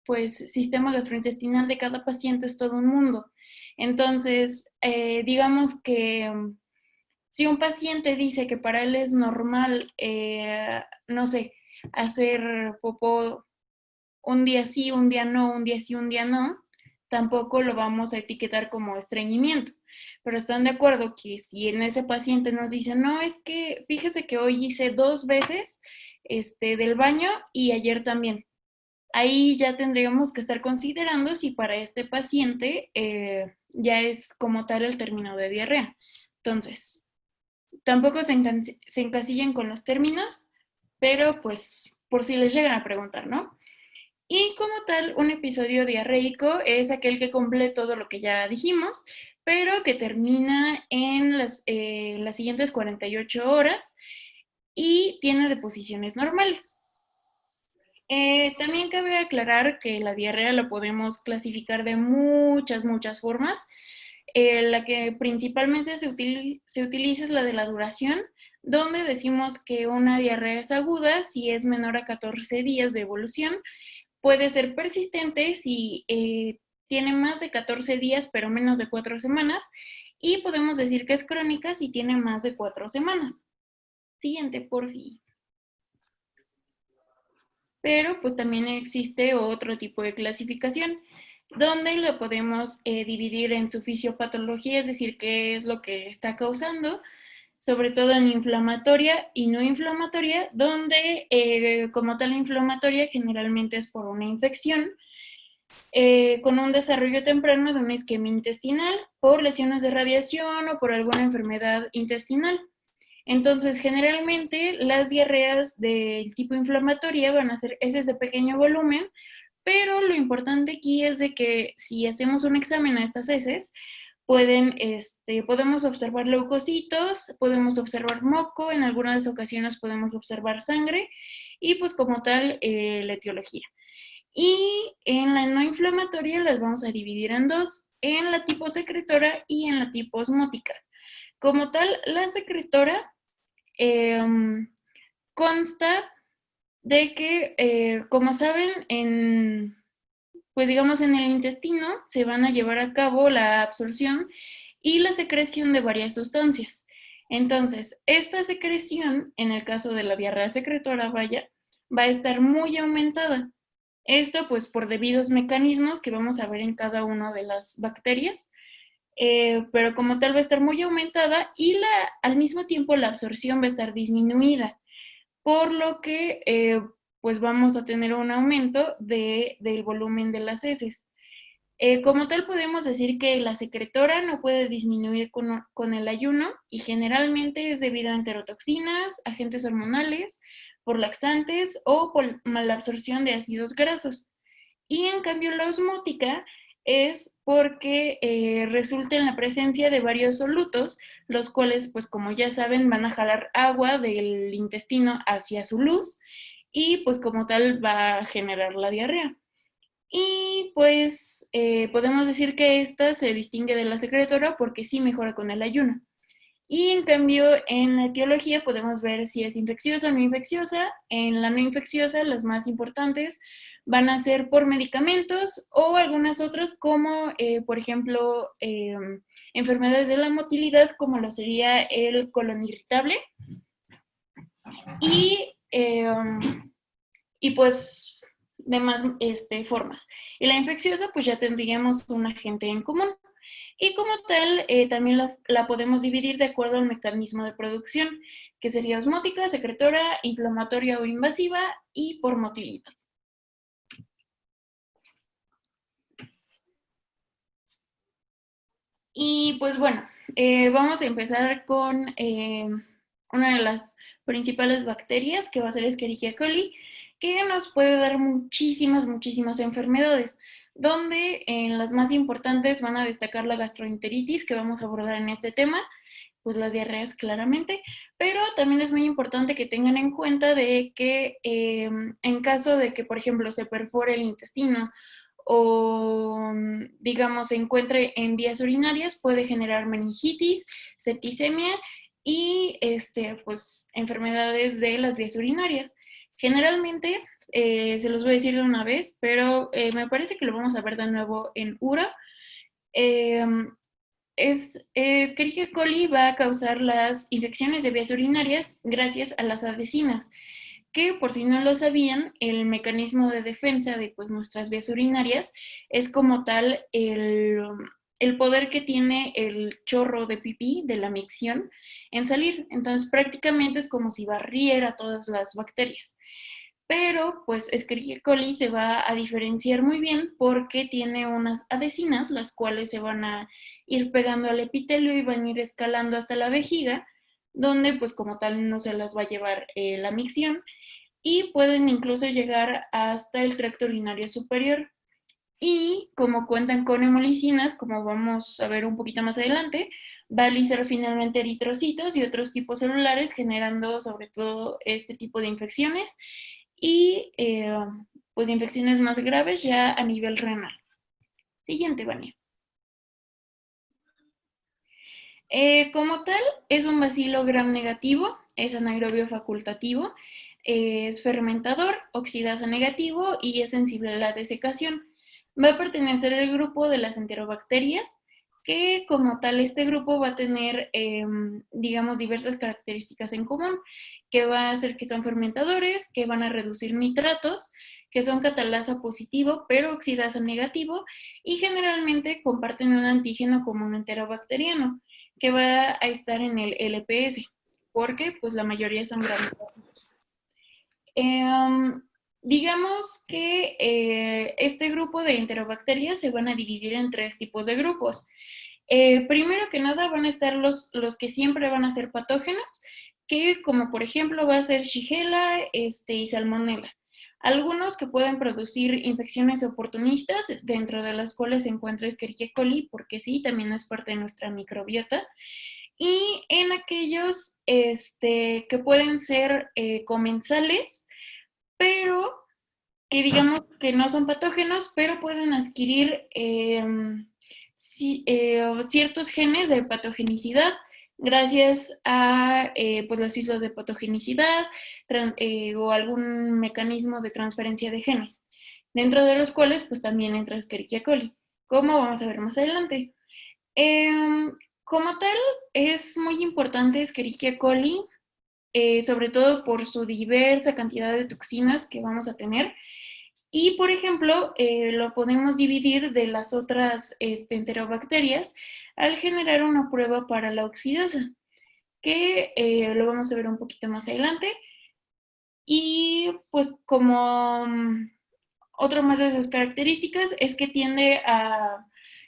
pues sistema gastrointestinal de cada paciente es todo un mundo. Entonces, digamos que si un paciente dice que para él es normal, no sé, hacer popó un día sí, un día no, un día sí, un día no, tampoco lo vamos a etiquetar como estreñimiento. Pero están de acuerdo que si en ese paciente nos dice, no, es que fíjese que hoy hice 2 veces del baño y ayer también. Ahí ya tendríamos que estar considerando si para este paciente ya es como tal el término de diarrea. Entonces, tampoco se encasillen con los términos, pero pues por si les llegan a preguntar, ¿no? Y como tal, un episodio diarreico es aquel que cumple todo lo que ya dijimos, pero que termina en las siguientes 48 horas y tiene deposiciones normales. También cabe aclarar que la diarrea la podemos clasificar de muchas formas. La que principalmente se utiliza es la de la duración, donde decimos que una diarrea es aguda si es menor a 14 días de evolución. Puede ser persistente si tiene más de 14 días pero menos de 4 semanas. Y podemos decir que es crónica si tiene más de 4 semanas. Siguiente, por fin. Pero pues también existe otro tipo de clasificación donde lo podemos dividir en su fisiopatología, es decir, qué es lo que está causando, sobre todo en inflamatoria y no inflamatoria, donde como tal inflamatoria generalmente es por una infección, con un desarrollo temprano de una isquemia intestinal, por lesiones de radiación o por alguna enfermedad intestinal. Entonces, generalmente las diarreas del tipo inflamatoria van a ser heces de pequeño volumen, pero lo importante aquí es de que si hacemos un examen a estas heces, podemos observar leucocitos, podemos observar moco, en algunas ocasiones podemos observar sangre y pues como tal la etiología. Y en la no inflamatoria las vamos a dividir en dos, en la tipo secretora y en la tipo osmótica. Como tal, la secretora consta de que, como saben, pues digamos en el intestino se van a llevar a cabo la absorción y la secreción de varias sustancias. Entonces, esta secreción, en el caso de la diarrea secretora, va a estar muy aumentada. Esto pues por debidos mecanismos que vamos a ver en cada una de las bacterias, pero como tal va a estar muy aumentada y al mismo tiempo la absorción va a estar disminuida, por lo que pues vamos a tener un aumento del volumen de las heces. Como tal podemos decir que la secretora no puede disminuir con el ayuno y generalmente es debido a enterotoxinas, agentes hormonales, por laxantes o por malabsorción de ácidos grasos. Y en cambio la osmótica es porque resulta en la presencia de varios solutos, los cuales, pues como ya saben, van a jalar agua del intestino hacia su luz y pues como tal va a generar la diarrea. Y pues podemos decir que esta se distingue de la secretora porque sí mejora con el ayuno. Y en cambio, en la etiología podemos ver si es infecciosa o no infecciosa. En la no infecciosa, las más importantes van a ser por medicamentos o algunas otras como, por ejemplo, enfermedades de la motilidad, como lo sería el colon irritable, y pues demás formas. Y la infecciosa, pues ya tendríamos un agente en común. Y como tal, también la podemos dividir de acuerdo al mecanismo de producción, que sería osmótica, secretora, inflamatoria o invasiva, y por motilidad. Y pues bueno, vamos a empezar con una de las principales bacterias, que va a ser Escherichia coli, que nos puede dar muchísimas enfermedades, donde en las más importantes van a destacar la gastroenteritis, que vamos a abordar en este tema, pues las diarreas claramente, pero también es muy importante que tengan en cuenta de que en caso de que, por ejemplo, se perfore el intestino o, digamos, se encuentre en vías urinarias, puede generar meningitis, septicemia y, pues, enfermedades de las vías urinarias. Generalmente, se los voy a decir de una vez, pero me parece que lo vamos a ver de nuevo en URA. Escherichia coli va a causar las infecciones de vías urinarias gracias a las adhesinas, que por si no lo sabían, el mecanismo de defensa de pues, nuestras vías urinarias es como tal el poder que tiene el chorro de pipí de la micción en salir. Entonces prácticamente es como si barriera todas las bacterias. Pero pues Escherichia coli se va a diferenciar muy bien porque tiene unas adhesinas, las cuales se van a ir pegando al epitelio y van a ir escalando hasta la vejiga, donde pues como tal no se las va a llevar la micción, y pueden incluso llegar hasta el tracto urinario superior. Y como cuentan con hemolicinas, como vamos a ver un poquito más adelante, va a alisar finalmente eritrocitos y otros tipos celulares, generando sobre todo este tipo de infecciones y pues infecciones más graves ya a nivel renal. Siguiente, Vania. Como tal, es un bacilo gram negativo, es anaerobio facultativo, es fermentador, oxidasa negativo y es sensible a la desecación. Va a pertenecer al grupo de las enterobacterias, que como tal este grupo va a tener, digamos, diversas características en común, que va a hacer que son fermentadores, que van a reducir nitratos, que son catalasa positivo, pero oxidasa negativo, y generalmente comparten un antígeno común enterobacteriano, que va a estar en el LPS, porque pues la mayoría son gram negativos. Digamos que este grupo de enterobacterias se van a dividir en 3 tipos de grupos. Primero que nada van a estar los que siempre van a ser patógenos, que como por ejemplo va a ser Shigella y Salmonella. Algunos que pueden producir infecciones oportunistas, dentro de las cuales se encuentra Escherichia coli, porque sí, también es parte de nuestra microbiota. Y en aquellos que pueden ser comensales, pero que digamos que no son patógenos, pero pueden adquirir ciertos genes de patogenicidad gracias a pues las islas de patogenicidad o algún mecanismo de transferencia de genes, dentro de los cuales pues también entra Escherichia coli, como vamos a ver más adelante. Como tal, es muy importante Escherichia coli, sobre todo por su diversa cantidad de toxinas que vamos a tener. Y, por ejemplo, lo podemos dividir de las otras enterobacterias al generar una prueba para la oxidasa, que lo vamos a ver un poquito más adelante. Y pues como otro más de sus características es que tiende a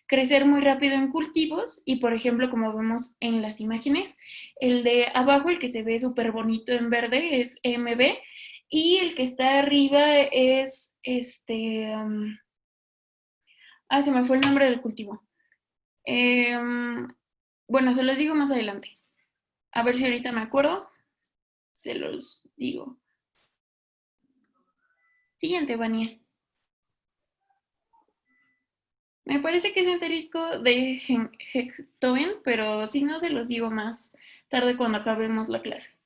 crecer muy rápido en cultivos y, por ejemplo, como vemos en las imágenes, el de abajo, el que se ve súper bonito en verde, es MB, y el que está arriba es se me fue el nombre del cultivo. Bueno, se los digo más adelante. A ver si ahorita me acuerdo. Se los digo. Siguiente, Vania. Me parece que es entérico de Hectoven, pero si no se los digo más tarde cuando acabemos la clase.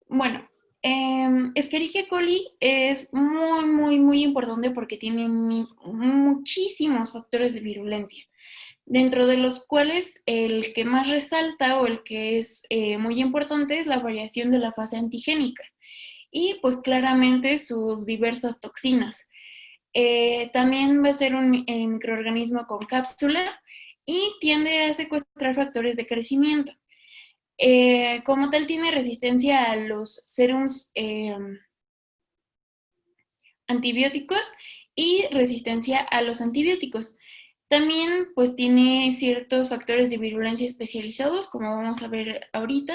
Bueno, Escherichia coli es muy importante porque tiene muchísimos factores de virulencia. dentro de los cuales el que más resalta o el que es muy importante es la variación de la fase antigénica y pues claramente sus diversas toxinas. También va a ser un microorganismo con cápsula y tiende a secuestrar factores de crecimiento. Como tal, tiene resistencia a los serums antibióticos y resistencia a los antibióticos. También pues tiene ciertos factores de virulencia especializados, como vamos a ver ahorita,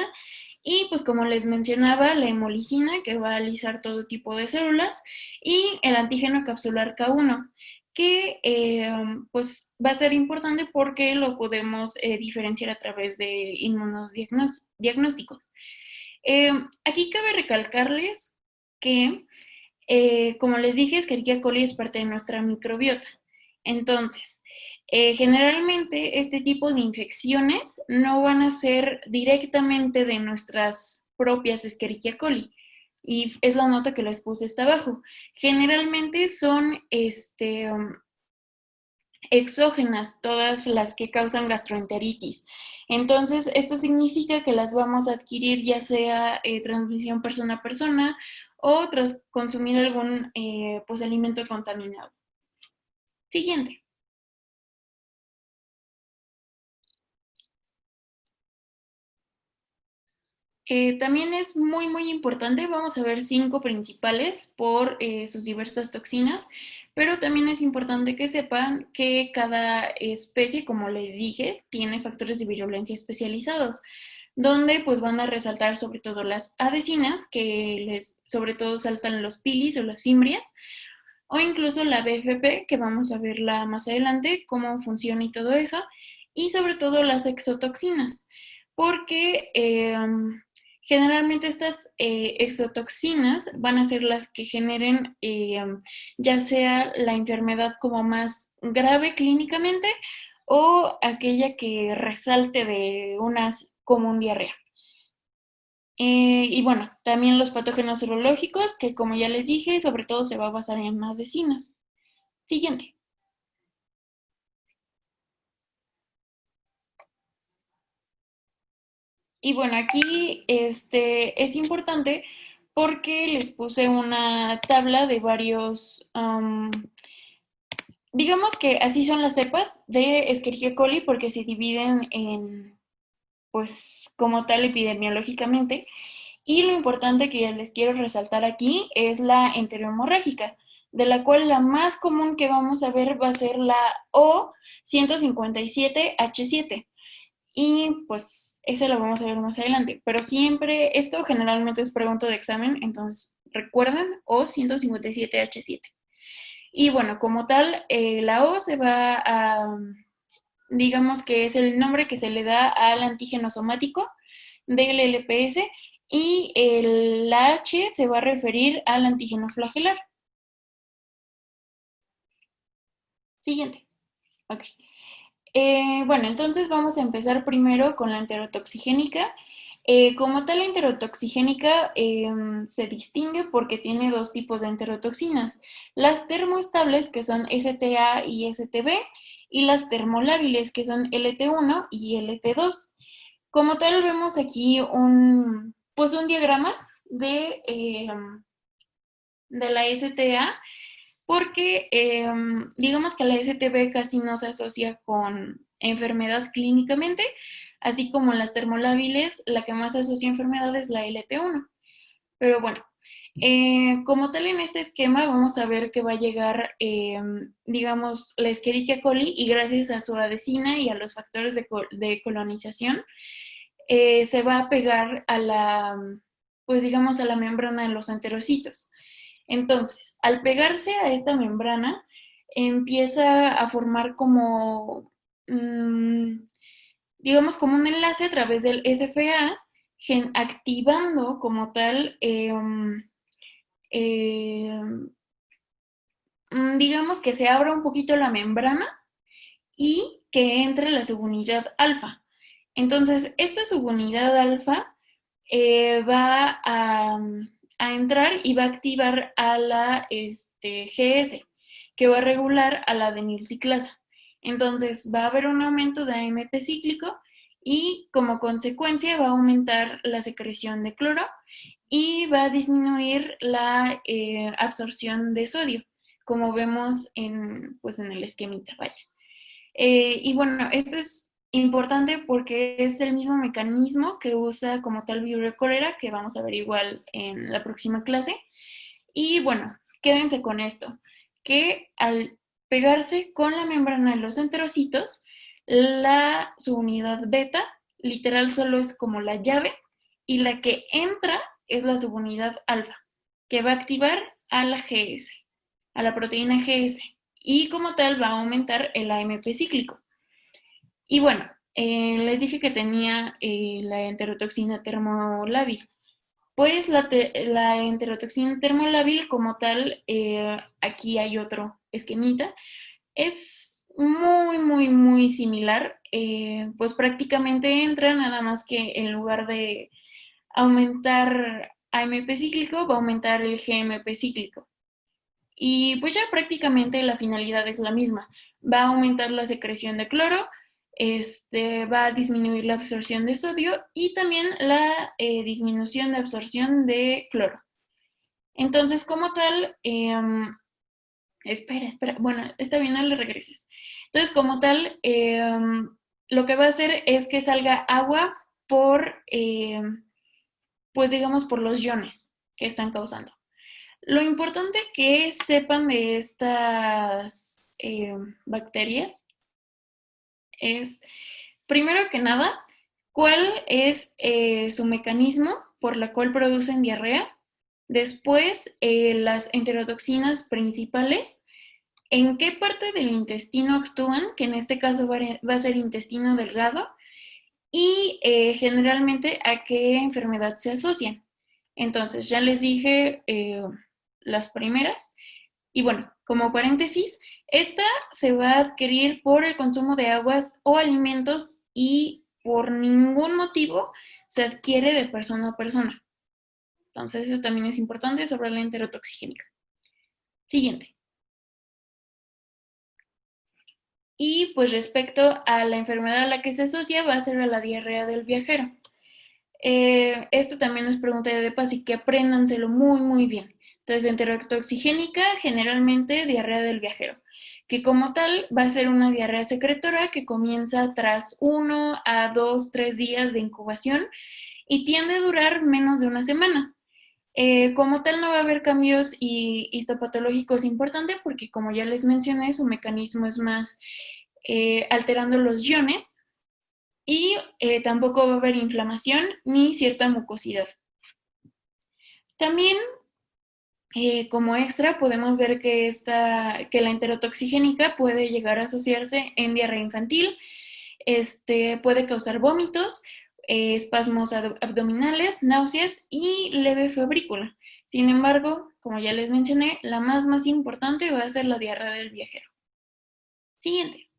y pues como les mencionaba, la hemolicina, que va a alisar todo tipo de células, y el antígeno capsular K1, que pues va a ser importante porque lo podemos diferenciar a través de inmunodiagnósticos. Aquí cabe recalcarles que como les dije, Escherichia coli es parte de nuestra microbiota. Entonces, generalmente este tipo de infecciones no van a ser directamente de nuestras propias Escherichia coli. Y es la nota que les puse hasta abajo. Generalmente son exógenas, todas las que causan gastroenteritis. Entonces, esto significa que las vamos a adquirir ya sea transmisión persona a persona o tras consumir algún pues, alimento contaminado. Siguiente. También es muy importante, vamos a ver 5 principales por sus diversas toxinas, pero también es importante que sepan que cada especie, como les dije, tiene factores de virulencia especializados, donde pues van a resaltar sobre todo las adhesinas, que sobre todo saltan los pilis o las fimbrias, o incluso la BFP, que vamos a verla más adelante, cómo funciona y todo eso, y sobre todo las exotoxinas, porque generalmente estas exotoxinas van a ser las que generen ya sea la enfermedad como más grave clínicamente o aquella que resalte de unas como un diarrea. Y bueno, también los patógenos serológicos, que como ya les dije, sobre todo se va a basar en adhesinas. Siguiente. Y bueno, aquí es importante porque les puse una tabla de varios, digamos que así son las cepas de Escherichia coli porque se dividen en, pues, como tal epidemiológicamente. Y lo importante que les quiero resaltar aquí es la enterohemorrágica, de la cual la más común que vamos a ver va a ser la O157H7. Y pues ese lo vamos a ver más adelante. Pero siempre, esto generalmente es pregunta de examen, entonces recuerden O157H7. Y bueno, como tal, la O se va a, digamos que es el nombre que se le da al antígeno somático del LPS y la H se va a referir al antígeno flagelar. Siguiente. Ok. Bueno, entonces vamos a empezar primero con la enterotoxigénica. Como tal, la enterotoxigénica se distingue porque tiene dos tipos de enterotoxinas. Las termoestables, que son STA y STB, y las termolábiles, que son LT1 y LT2. Como tal, vemos aquí pues un diagrama de la STA, porque digamos que la STB casi no se asocia con enfermedad clínicamente, así como las termolábiles, la que más se asocia a enfermedad es la LT1. Pero bueno, como tal en este esquema vamos a ver que va a llegar, digamos, la Escherichia coli y gracias a su adhesina y a los factores de colonización, se va a pegar a la, pues digamos, a la membrana de los enterocitos. Entonces, al pegarse a esta membrana, empieza a formar como, digamos, como un enlace a través del SFA, activando como tal, digamos que se abra un poquito la membrana y que entre la subunidad alfa. Entonces, esta subunidad alfa va a entrar y va a activar a la GS, que va a regular a la adenilciclasa. Entonces va a haber un aumento de AMP cíclico y como consecuencia va a aumentar la secreción de cloro y va a disminuir la absorción de sodio, como vemos pues en el esquemita, vaya. Y bueno, esto es importante porque es el mismo mecanismo que usa como tal Vibrio cholera, que vamos a ver igual en la próxima clase. Y bueno, quédense con esto, que al pegarse con la membrana de los enterocitos, la subunidad beta literal solo es como la llave y la que entra es la subunidad alfa, que va a activar a la GS, a la proteína GS, y como tal va a aumentar el AMP cíclico. Y bueno, les dije que tenía la enterotoxina termolábil. Pues la enterotoxina termolábil como tal, aquí hay otro esquemita, es muy similar, pues prácticamente entra, nada más que en lugar de aumentar AMP cíclico, va a aumentar el GMP cíclico. Y pues ya prácticamente la finalidad es la misma. Va a aumentar la secreción de cloro, va a disminuir la absorción de sodio y también la disminución de absorción de cloro. Entonces, como tal, espera, bueno, está bien, no le regreses. Entonces, como tal, lo que va a hacer es que salga agua por, pues digamos, por los iones que están causando. Lo importante que sepan de estas bacterias es, primero que nada, cuál es su mecanismo por la cual producen diarrea. Después, las enterotoxinas principales, en qué parte del intestino actúan, que en este caso va a ser intestino delgado, y generalmente a qué enfermedad se asocian. Entonces, ya les dije las primeras. Y bueno, como paréntesis, esta se va a adquirir por el consumo de aguas o alimentos y por ningún motivo se adquiere de persona a persona. Entonces, eso también es importante sobre la enterotoxigénica. Siguiente. Y pues respecto a la enfermedad a la que se asocia, va a ser a la diarrea del viajero. Esto también es pregunta de PAS y que apréndanselo muy bien. Entonces, enterotoxigénica, generalmente diarrea del viajero, que como tal va a ser una diarrea secretora que comienza tras 1 a 2, 3 días de incubación y tiende a durar menos de una semana. Como tal no va a haber cambios histopatológicos importantes porque como ya les mencioné, su mecanismo es más alterando los iones y tampoco va a haber inflamación ni cierta mucosidad. También como extra podemos ver que la enterotoxigénica puede llegar a asociarse en diarrea infantil, puede causar vómitos, espasmos abdominales, náuseas y leve febrícula. Sin embargo, como ya les mencioné, la más importante va a ser la diarrea del viajero. Siguiente.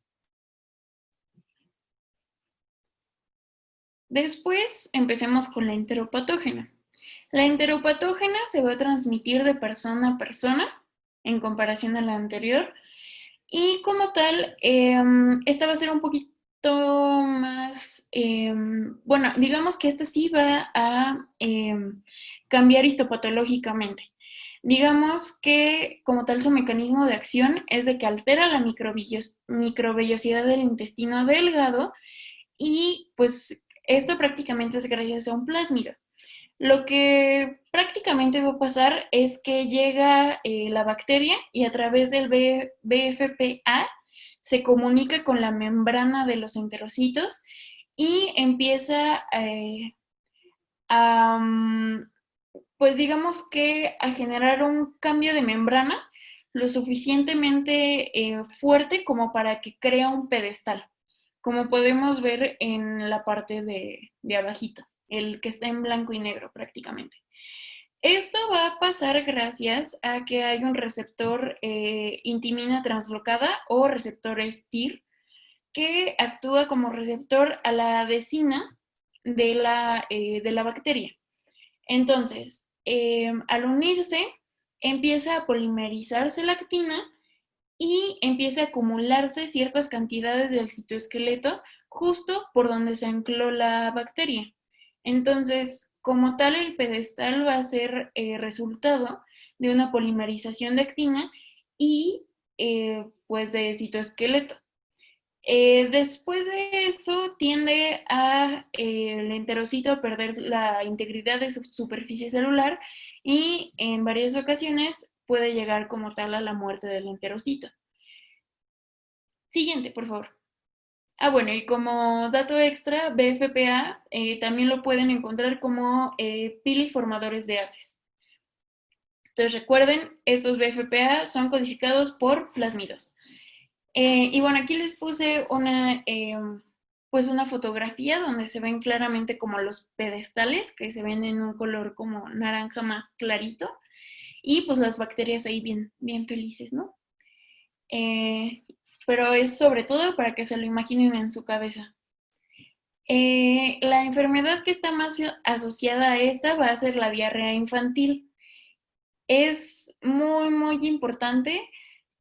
Después empecemos con la enteropatógena. La enteropatógena se va a transmitir de persona a persona en comparación a la anterior y como tal, esta va a ser un poquito más, bueno, digamos que esta sí va a cambiar histopatológicamente. Digamos que como tal su mecanismo de acción es de que altera la microvellosidad del intestino delgado y pues esto prácticamente es gracias a un plásmido. Lo que prácticamente va a pasar es que llega la bacteria y a través del BFPA se comunica con la membrana de los enterocitos y empieza pues digamos que a generar un cambio de membrana lo suficientemente fuerte como para que crea un pedestal, como podemos ver en la parte de abajito, el que está en blanco y negro prácticamente. Esto va a pasar gracias a que hay un receptor intimina translocada o receptor STIR que actúa como receptor a la adhesina de la bacteria. Entonces, al unirse, empieza a polimerizarse la actina y empieza a acumularse ciertas cantidades del citoesqueleto justo por donde se ancló la bacteria. Entonces, como tal, el pedestal va a ser resultado de una polimerización de actina y pues de citoesqueleto. Después de eso tiende a el enterocito a perder la integridad de su superficie celular y en varias ocasiones puede llegar como tal a la muerte del enterocito. Siguiente, por favor. Bueno, y como dato extra, BFPA también lo pueden encontrar como piliformadores de haces. Entonces recuerden, estos BFPA son codificados por plásmidos. Y bueno, aquí les puse pues una fotografía donde se ven claramente como los pedestales, que se ven en un color como naranja más clarito, y pues las bacterias ahí bien, bien felices, ¿no? Pero es sobre todo para que se lo imaginen en su cabeza. La enfermedad que está más asociada a esta va a ser la diarrea infantil. Es muy, muy importante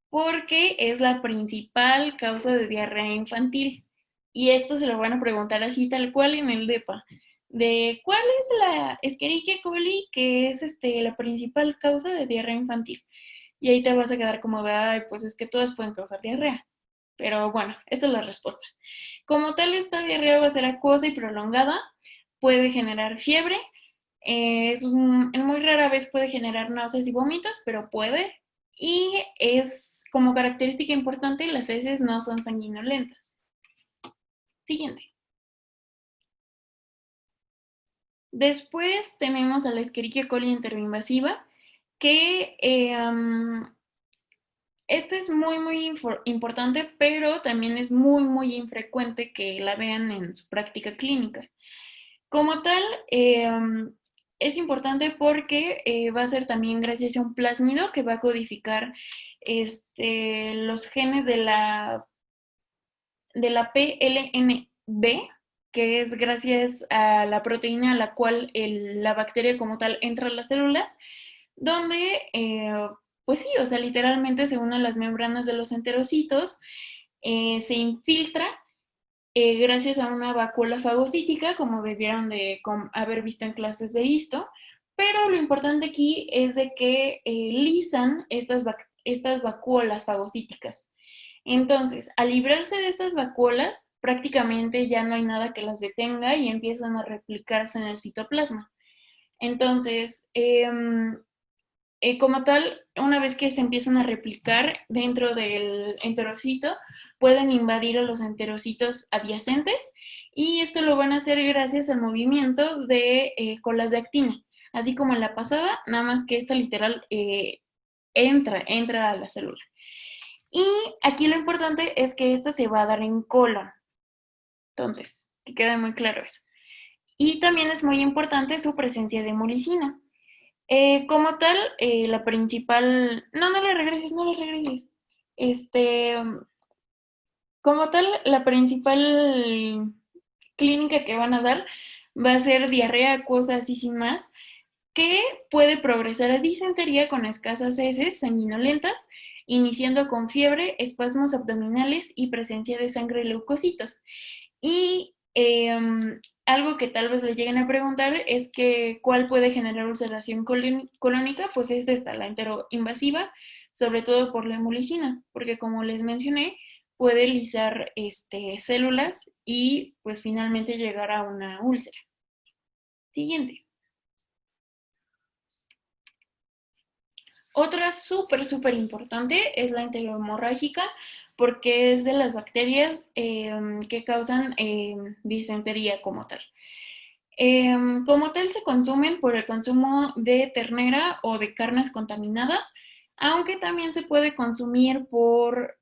porque es la principal causa de diarrea infantil. Y esto se lo van a preguntar así tal cual en el DEPA. De cuál es la Escherichia coli que es la principal causa de diarrea infantil. Y ahí te vas a quedar como de, ay, pues es que todas pueden causar diarrea. Pero bueno, esa es la respuesta. Como tal, esta diarrea va a ser acuosa y prolongada, puede generar fiebre, en muy rara vez puede generar náuseas y vómitos, pero puede. Y es como característica importante, las heces no son sanguinolentas. Siguiente. Después tenemos a la Escherichia coli enteroinvasiva, que esta es muy, muy importante, pero también es muy, muy infrecuente que la vean en su práctica clínica. Como tal, es importante porque va a ser también gracias a un plásmido que va a codificar los genes de la PLNB, que es gracias a la proteína a la cual la bacteria como tal entra a las células, donde, pues sí, o sea, literalmente se unen las membranas de los enterocitos, se infiltra gracias a una vacuola fagocítica, como debieron de haber visto en clases de histo, pero lo importante aquí es de que lisan estas vacuolas fagocíticas. Entonces, al librarse de estas vacuolas, prácticamente ya no hay nada que las detenga y empiezan a replicarse en el citoplasma. Entonces, como tal, una vez que se empiezan a replicar dentro del enterocito, pueden invadir a los enterocitos adyacentes y esto lo van a hacer gracias al movimiento de colas de actina, así como en la pasada, nada más que esta literal entra a la célula. Y aquí lo importante es que esta se va a dar en colon. Entonces, que quede muy claro eso. Y también es muy importante su presencia de hemolicina. Como tal, la principal... No, no le regreses, no le regreses. Como tal, la principal clínica que van a dar va a ser diarrea acuosa así sin más, que puede progresar a disentería con escasas heces sanguinolentas, iniciando con fiebre, espasmos abdominales y presencia de sangre leucocitos. Y algo que tal vez le lleguen a preguntar es que cuál puede generar ulceración colónica, pues es esta, la enteroinvasiva, sobre todo por la hemolicina, porque como les mencioné, puede lisar células y pues finalmente llegar a una úlcera. Siguiente. Otra súper, súper importante es la enterohemorrágica, porque es de las bacterias que causan disentería como tal. Como tal se consumen por el consumo de ternera o de carnes contaminadas, aunque también se puede consumir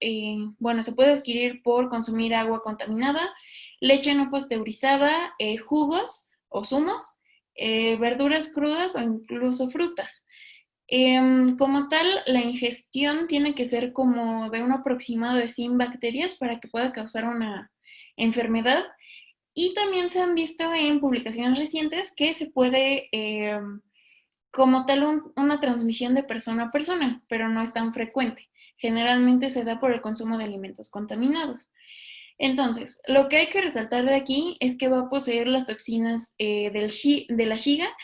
se puede adquirir por consumir agua contaminada, leche no pasteurizada, jugos o zumos, verduras crudas o incluso frutas. Como tal, la ingestión tiene que ser como de un aproximado de 100 bacterias para que pueda causar una enfermedad. Y también se han visto en publicaciones recientes que se puede, como tal, una transmisión de persona a persona, pero no es tan frecuente. Generalmente se da por el consumo de alimentos contaminados. Entonces, lo que hay que resaltar de aquí es que va a poseer las toxinas de la Shiga,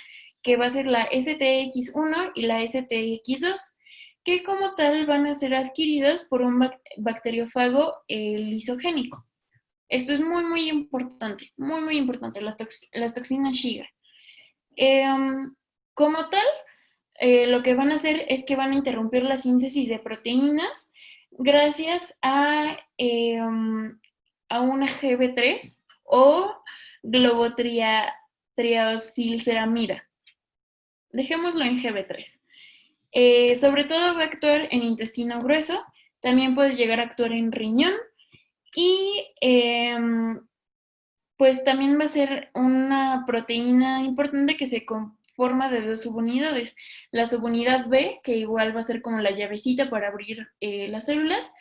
que va a ser la STX1 y la STX2, que como tal van a ser adquiridas por un bacteriófago lisogénico. Esto es muy, muy importante, las toxinas Shiga. Como tal, lo que van a hacer es que van a interrumpir la síntesis de proteínas gracias a una GB3 o globotriaosilceramida. Dejémoslo en GB3. Sobre todo va a actuar en intestino grueso, también puede llegar a actuar en riñón y pues también va a ser una proteína importante que se conforma de dos subunidades. La subunidad B, que igual va a ser como la llavecita para abrir las células,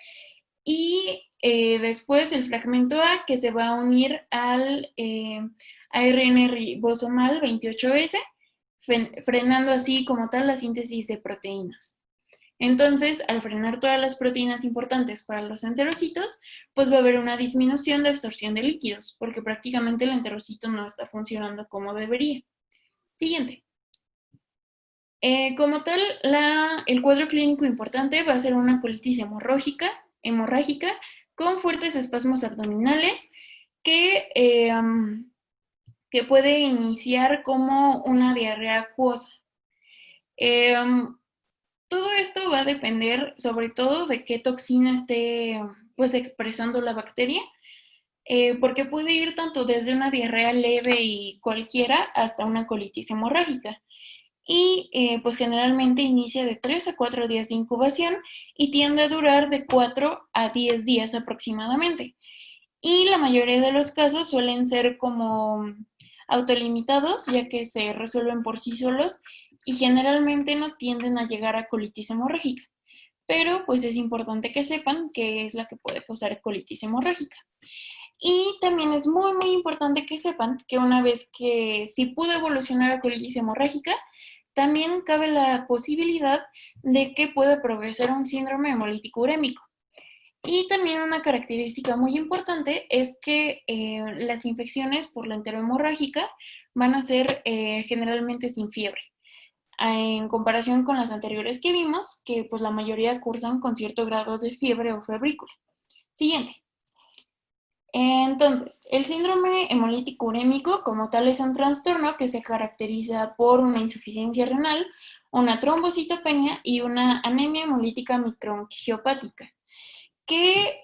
y después el fragmento A, que se va a unir al ARN ribosomal 28S, frenando así como tal la síntesis de proteínas. Entonces, al frenar todas las proteínas importantes para los enterocitos, pues va a haber una disminución de absorción de líquidos, porque prácticamente el enterocito no está funcionando como debería. Siguiente. Como tal, el cuadro clínico importante va a ser una colitis hemorrágica con fuertes espasmos abdominales que puede iniciar como una diarrea acuosa. Todo esto va a depender sobre todo de qué toxina esté pues expresando la bacteria, porque puede ir tanto desde una diarrea leve y cualquiera hasta una colitis hemorrágica. Y pues generalmente inicia de 3 a 4 días de incubación y tiende a durar de 4 a 10 días aproximadamente. Y la mayoría de los casos suelen ser como autolimitados, ya que se resuelven por sí solos y generalmente no tienden a llegar a colitis hemorrágica. Pero pues es importante que sepan que es la que puede causar colitis hemorrágica. Y también es muy, muy importante que sepan que una vez que si pudo evolucionar a colitis hemorrágica, también cabe la posibilidad de que pueda progresar a un síndrome hemolítico urémico. Y también una característica muy importante es que las infecciones por la enterohemorrágica van a ser generalmente sin fiebre, en comparación con las anteriores que vimos, que pues la mayoría cursan con cierto grado de fiebre o febrícula. Siguiente. Entonces, el síndrome hemolítico urémico como tal es un trastorno que se caracteriza por una insuficiencia renal, una trombocitopenia y una anemia hemolítica microangiopática, que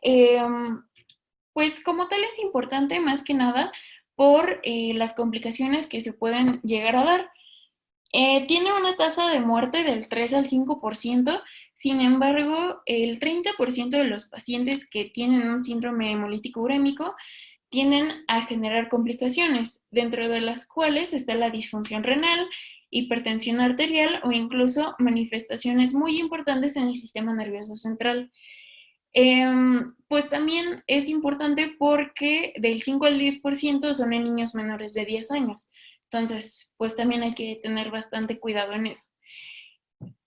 pues como tal es importante más que nada por las complicaciones que se pueden llegar a dar. Tiene una tasa de muerte del 3 al 5%, sin embargo, el 30% de los pacientes que tienen un síndrome hemolítico urémico tienden a generar complicaciones, dentro de las cuales está la disfunción renal, hipertensión arterial o incluso manifestaciones muy importantes en el sistema nervioso central. Pues también es importante porque del 5 al 10% son en niños menores de 10 años. Entonces, pues también hay que tener bastante cuidado en eso.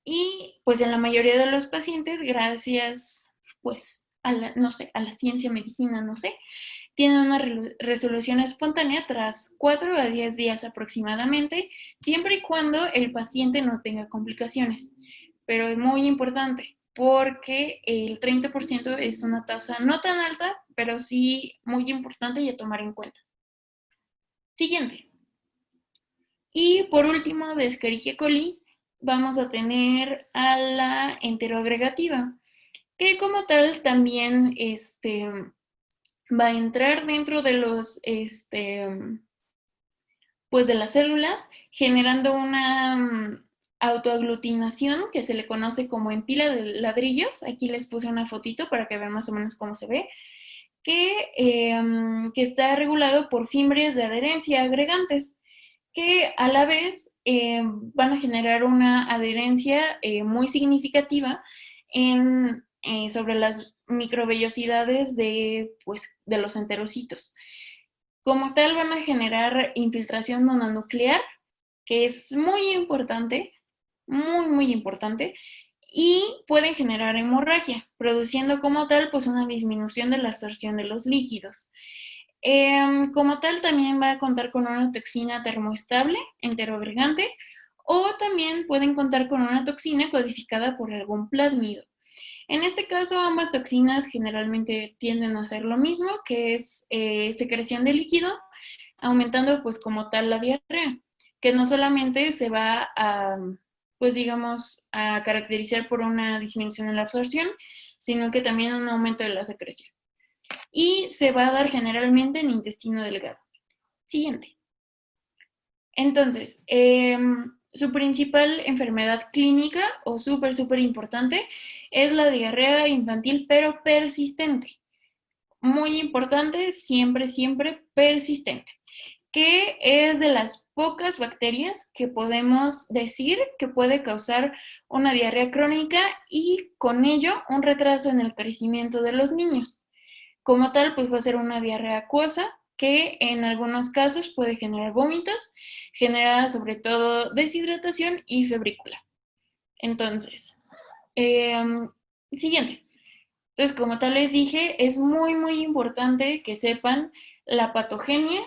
Y pues en la mayoría de los pacientes, gracias pues a la ciencia, medicina, no sé, tienen una resolución espontánea tras 4 a 10 días aproximadamente, siempre y cuando el paciente no tenga complicaciones. Pero es muy importante porque el 30% es una tasa no tan alta, pero sí muy importante y a tomar en cuenta. Siguiente. Y por último, de Escherichia coli, vamos a tener a la enteroagregativa, que como tal también va a entrar dentro de los, pues de las células, generando una autoaglutinación que se le conoce como en pila de ladrillos. Aquí les puse una fotito para que vean más o menos cómo se ve, que está regulado por fimbres de adherencia agregantes, que a la vez van a generar una adherencia muy significativa sobre las microvellosidades pues, de los enterocitos. Como tal, van a generar infiltración mononuclear, que es muy importante, muy, muy importante, y pueden generar hemorragia, produciendo como tal pues una disminución de la absorción de los líquidos. Como tal, también va a contar con una toxina termoestable, enteroagregante, o también pueden contar con una toxina codificada por algún plásmido. En este caso, ambas toxinas generalmente tienden a hacer lo mismo, que es secreción de líquido, aumentando pues como tal la diarrea, que no solamente se va a, pues digamos, a caracterizar por una disminución en la absorción, sino que también un aumento de la secreción. Y se va a dar generalmente en intestino delgado. Siguiente. Entonces, su principal enfermedad clínica o súper importante es la diarrea infantil pero persistente. Muy importante, siempre persistente, que es de las pocas bacterias que podemos decir que puede causar una diarrea crónica y con ello un retraso en el crecimiento de los niños. Como tal, pues va a ser una diarrea acuosa que en algunos casos puede generar vómitos, genera sobre todo deshidratación y febrícula. Entonces, siguiente. Entonces, como tal les dije, es muy importante que sepan la patogenia,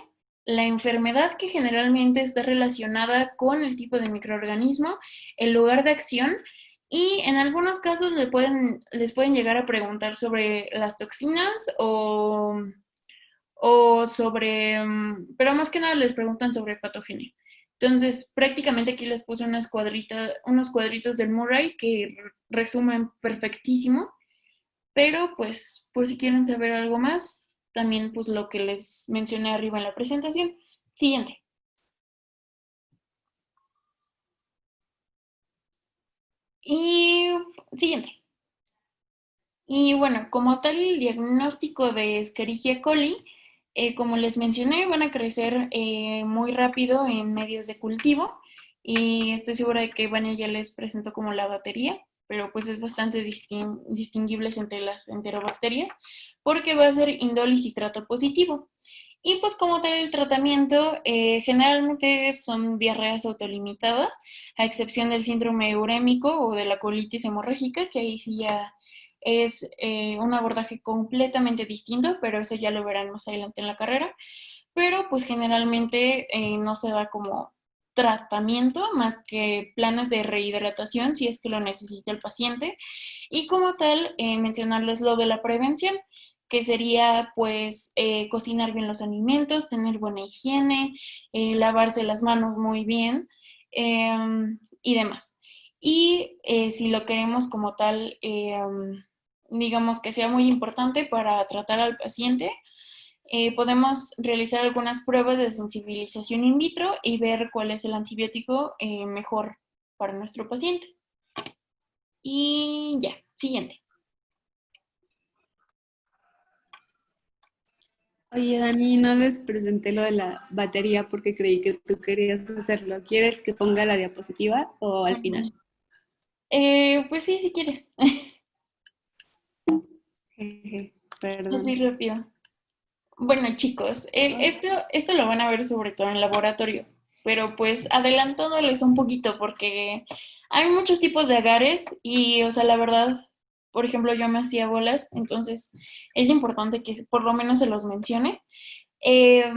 la enfermedad que generalmente está relacionada con el tipo de microorganismo, el lugar de acción y en algunos casos les pueden llegar a preguntar sobre las toxinas o sobre, pero más que nada les preguntan sobre patogenia. Entonces, prácticamente aquí les puse unos cuadritos del Murray que resumen perfectísimo, pero pues por si quieren saber algo más, también pues lo que les mencioné arriba en la presentación. Siguiente. Y siguiente. Y bueno, como tal, el diagnóstico de Escherichia coli, como les mencioné, van a crecer muy rápido en medios de cultivo y estoy segura de que Vania ya les presentó como la batería, pero pues es bastante distinguibles entre las enterobacterias porque va a ser indol y citrato positivo. Y pues como tal el tratamiento generalmente son diarreas autolimitadas, a excepción del síndrome urémico o de la colitis hemorrágica, que ahí sí ya es un abordaje completamente distinto, pero eso ya lo verán más adelante en la carrera. Pero pues generalmente no se da como tratamiento más que planes de rehidratación si es que lo necesita el paciente. Y como tal, mencionarles lo de la prevención, que sería pues cocinar bien los alimentos, tener buena higiene, lavarse las manos muy bien y demás. Y si lo queremos como tal, digamos que sea muy importante para tratar al paciente, podemos realizar algunas pruebas de sensibilización in vitro y ver cuál es el antibiótico mejor para nuestro paciente. Y ya, siguiente. Oye, Dani, no les presenté lo de la batería porque creí que tú querías hacerlo. ¿Quieres que ponga la diapositiva o al final? Pues sí, si quieres. Jeje, perdón. Así rápido. Bueno, chicos, esto lo van a ver sobre todo en laboratorio, pero pues adelantándoles un poquito porque hay muchos tipos de agares y, o sea, la verdad, por ejemplo, yo me hacía bolas, entonces es importante que por lo menos se los mencione. Eh,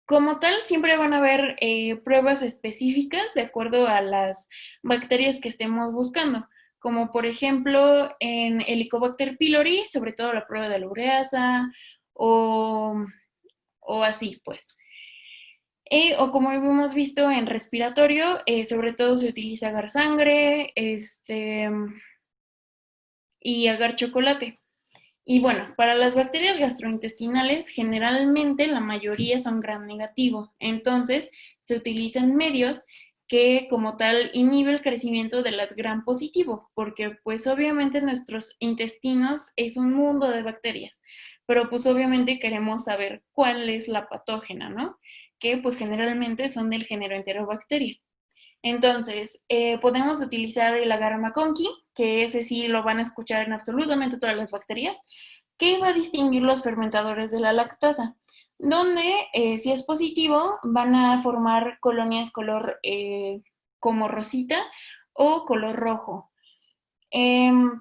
Como tal, siempre van a haber pruebas específicas de acuerdo a las bacterias que estemos buscando, como por ejemplo en Helicobacter pylori, sobre todo la prueba de la ureasa o así, pues. O como hemos visto en respiratorio, sobre todo se utiliza agar sangre y agar chocolate. Y bueno, para las bacterias gastrointestinales, generalmente la mayoría son gram negativo. Entonces, se utilizan medios que como tal inhibe el crecimiento de las gram positivo, porque pues obviamente nuestros intestinos es un mundo de bacterias, pero pues obviamente queremos saber cuál es la patógena, ¿no? Que pues generalmente son del género Enterobacteria. Entonces, podemos utilizar el agar McConkey, que ese sí lo van a escuchar en absolutamente todas las bacterias, que va a distinguir los fermentadores de la lactasa, donde si es positivo van a formar colonias color como rosita o color rojo.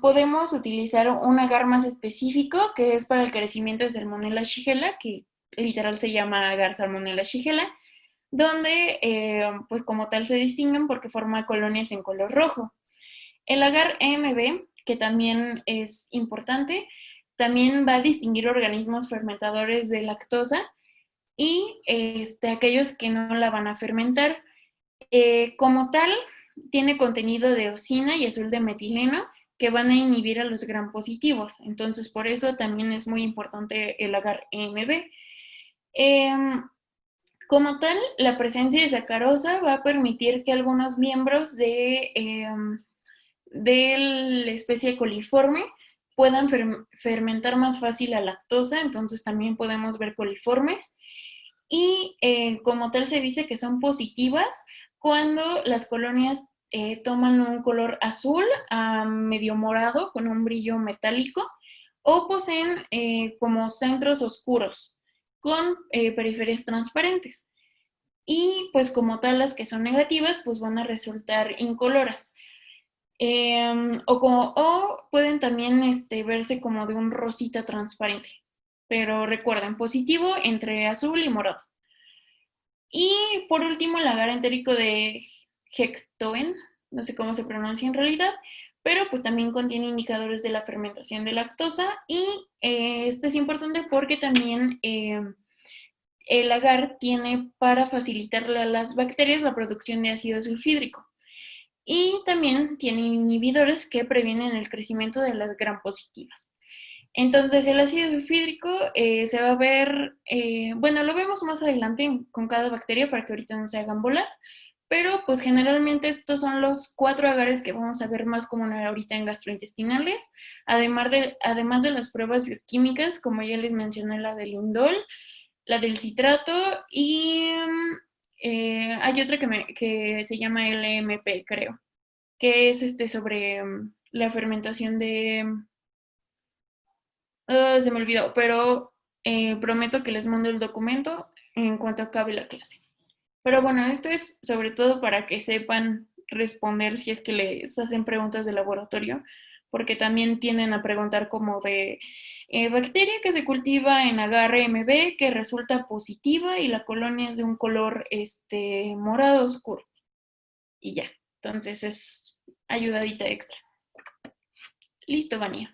Podemos utilizar un agar más específico que es para el crecimiento de Salmonella shigella, que literal se llama agar Salmonella shigella, donde pues como tal se distinguen porque forma colonias en color rojo. El agar EMB, que también es importante, también va a distinguir organismos fermentadores de lactosa y aquellos que no la van a fermentar. Como tal, tiene contenido de eosina y azul de metileno que van a inhibir a los gram positivos. Entonces, por eso también es muy importante el agar EMB. Como tal, la presencia de sacarosa va a permitir que algunos miembros de la especie coliforme puedan fermentar más fácil la lactosa, entonces también podemos ver coliformes. Y como tal se dice que son positivas cuando las colonias toman un color azul a medio morado con un brillo metálico o poseen como centros oscuros con periferias transparentes. Y pues como tal las que son negativas pues van a resultar incoloras. O pueden también verse como de un rosita transparente. Pero recuerden, positivo entre azul y morado. Y por último, el agar entérico de Hectoen, no sé cómo se pronuncia en realidad, pero pues también contiene indicadores de la fermentación de lactosa y este es importante porque también el agar tiene para facilitarle a las bacterias la producción de ácido sulfídrico. Y también tiene inhibidores que previenen el crecimiento de las gram positivas. Entonces el ácido sulfídrico se va a ver, bueno, lo vemos más adelante con cada bacteria para que ahorita no se hagan bolas, pero pues generalmente estos son los 4 agares que vamos a ver más común ahorita en gastrointestinales, además de las pruebas bioquímicas, como ya les mencioné, la del indol, la del citrato y hay otra que se llama LMP, creo, que es sobre la fermentación de... se me olvidó, pero prometo que les mando el documento en cuanto acabe la clase. Pero bueno, esto es sobre todo para que sepan responder si es que les hacen preguntas de laboratorio, porque también tienden a preguntar como de bacteria que se cultiva en agar MB que resulta positiva y la colonia es de un color morado oscuro. Y ya, entonces es ayudadita extra. Listo, Vania.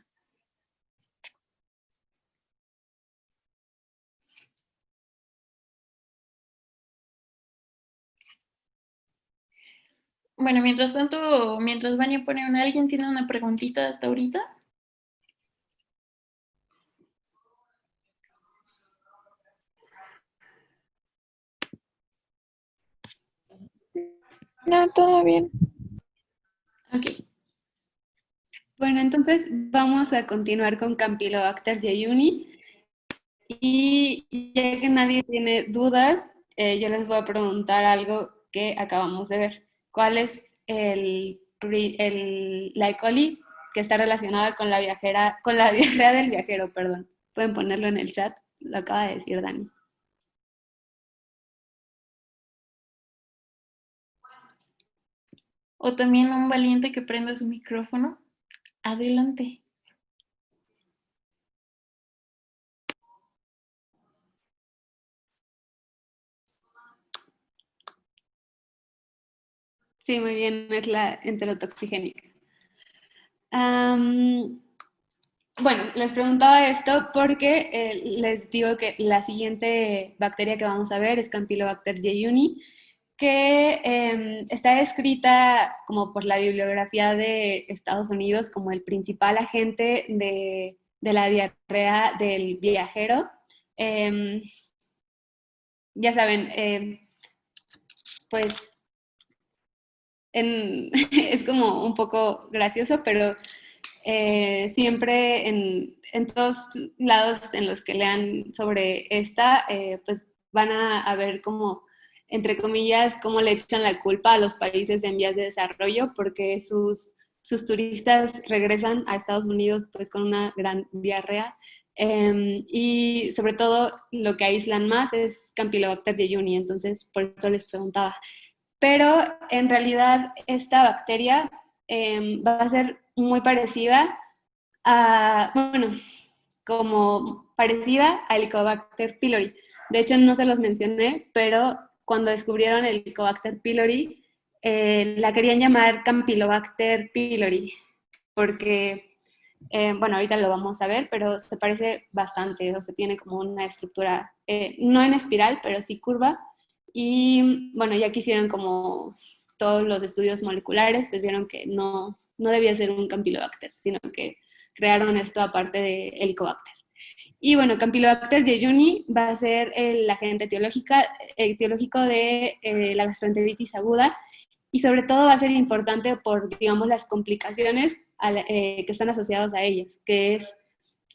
Bueno, mientras tanto, mientras Vania pone ¿alguien tiene una preguntita hasta ahorita? No, todo bien. Ok. Bueno, entonces vamos a continuar con Campylobacter jejuni. Y ya que nadie tiene dudas, yo les voy a preguntar algo que acabamos de ver. ¿Cuál es la E. coli que está relacionada con la diarrea del viajero, perdón? Pueden ponerlo en el chat, lo acaba de decir Dani. O también un valiente que prenda su micrófono. Adelante. Sí, muy bien, es la enterotoxigénica. Bueno, les preguntaba esto porque les digo que la siguiente bacteria que vamos a ver es Campylobacter jejuni, que está descrita como por la bibliografía de Estados Unidos como el principal agente de la diarrea del viajero. Ya saben, pues es como un poco gracioso, pero siempre en todos lados en los que lean sobre esta, pues van a ver como, entre comillas, cómo le echan la culpa a los países en vías de desarrollo, porque sus turistas regresan a Estados Unidos pues con una gran diarrea. Y sobre todo lo que aíslan más es Campylobacter jejuni, entonces por eso les preguntaba. Pero en realidad esta bacteria va a ser muy parecida bueno, como parecida a Helicobacter pylori. De hecho, no se los mencioné, pero cuando descubrieron el Helicobacter pylori, la querían llamar Campylobacter pylori, porque, bueno, ahorita lo vamos a ver, pero se parece bastante, o sea, tiene como una estructura, no en espiral, pero sí curva, y bueno, ya que hicieron como todos los estudios moleculares, pues vieron que no debía ser un Campylobacter, sino que crearon esto aparte de Helicobacter. Y bueno, Campylobacter jejuni va a ser el agente etiológico de la gastroenteritis aguda, y sobre todo va a ser importante por, digamos, las complicaciones que están asociadas a ellas, que es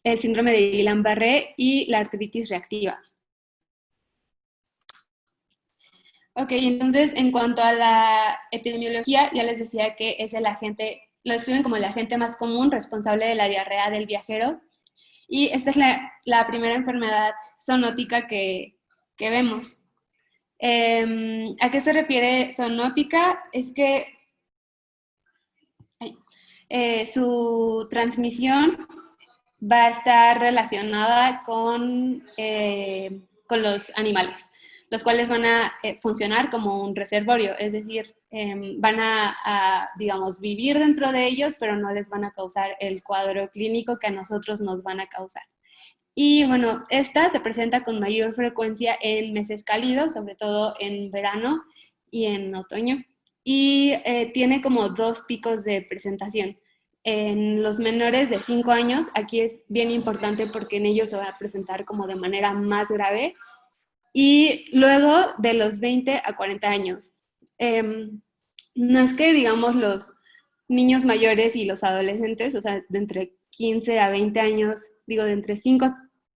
el síndrome de Guillain-Barré y la artritis reactiva. Ok, entonces en cuanto a la epidemiología, ya les decía que es el agente, lo describen como el agente más común responsable de la diarrea del viajero, y esta es la primera enfermedad zoonótica que vemos. ¿A qué se refiere zoonótica? Es que su transmisión va a estar relacionada con los animales, los cuales van a funcionar como un reservorio, es decir, van digamos, vivir dentro de ellos, pero no les van a causar el cuadro clínico que a nosotros nos van a causar. Y bueno, esta se presenta con mayor frecuencia en meses cálidos, sobre todo en verano y en otoño. Y tiene como dos picos de presentación. En los menores de 5 años, aquí es bien importante porque en ellos se va a presentar como de manera más grave. Y luego de los 20 a 40 años. No es que, digamos, los niños mayores y los adolescentes, o sea, de entre 15 a 20 años, digo, de entre 5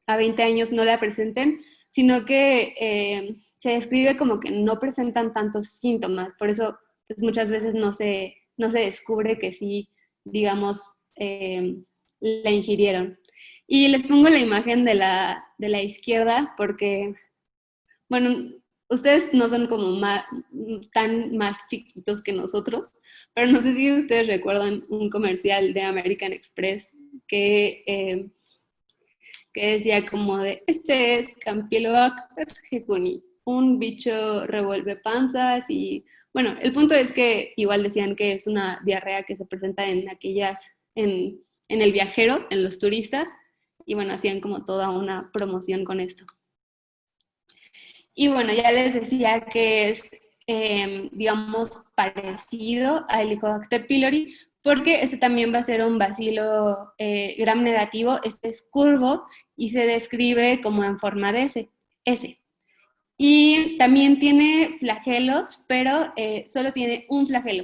a 20 años no la presenten, sino que se describe como que no presentan tantos síntomas. Por eso, pues, muchas veces no se descubre que sí, digamos, la ingirieron. Y les pongo la imagen de la izquierda porque, bueno, ustedes no son como tan más chiquitos que nosotros, pero no sé si ustedes recuerdan un comercial de American Express que decía como de, este es Campylobacter jejuni, un bicho revuelve panzas. Y bueno, el punto es que igual decían que es una diarrea que se presenta en el viajero, en los turistas, y bueno, hacían como toda una promoción con esto. Y bueno, ya les decía que es, digamos, parecido a Helicobacter pylori, porque este también va a ser un bacilo gram negativo. Este es curvo y se describe como en forma de S. Y también tiene flagelos, pero solo tiene un flagelo.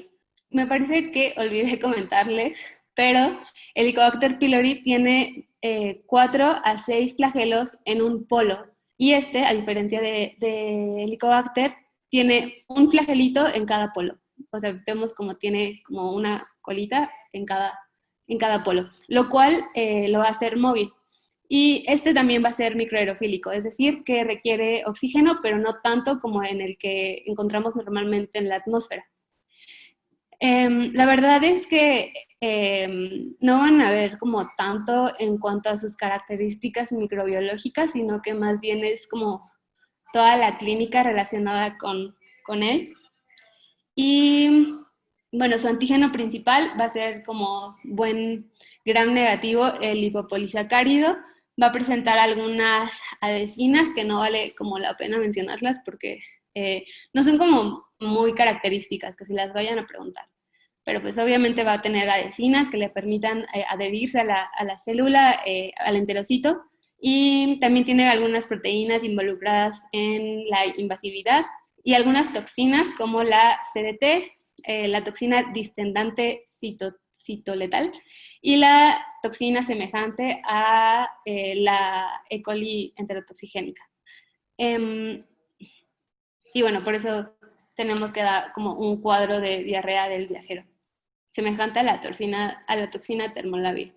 Me parece que olvidé comentarles, pero Helicobacter pylori tiene 4 a 6 flagelos en un polo. Y este, a diferencia de Helicobacter, tiene un flagelito en cada polo. O sea, vemos como tiene como una colita en cada polo, lo cual lo va a hacer móvil. Y este también va a ser microaerofílico, es decir, que requiere oxígeno, pero no tanto como en el que encontramos normalmente en la atmósfera. La verdad es que no van a ver como tanto en cuanto a sus características microbiológicas, sino que más bien es como toda la clínica relacionada con él. Y bueno, su antígeno principal va a ser como buen gram negativo, el lipopolisacárido. Va a presentar algunas adhesinas que no vale como la pena mencionarlas porque no son como muy características, que se las vayan a preguntar. Pero pues obviamente va a tener adhesinas que le permitan adherirse a la célula, al enterocito, y también tiene algunas proteínas involucradas en la invasividad y algunas toxinas como la CDT, la toxina distendante citoletal y la toxina semejante a la E. coli enterotoxigénica. Y bueno, por eso tenemos que dar como un cuadro de diarrea del viajero, semejante a la toxina termolábil.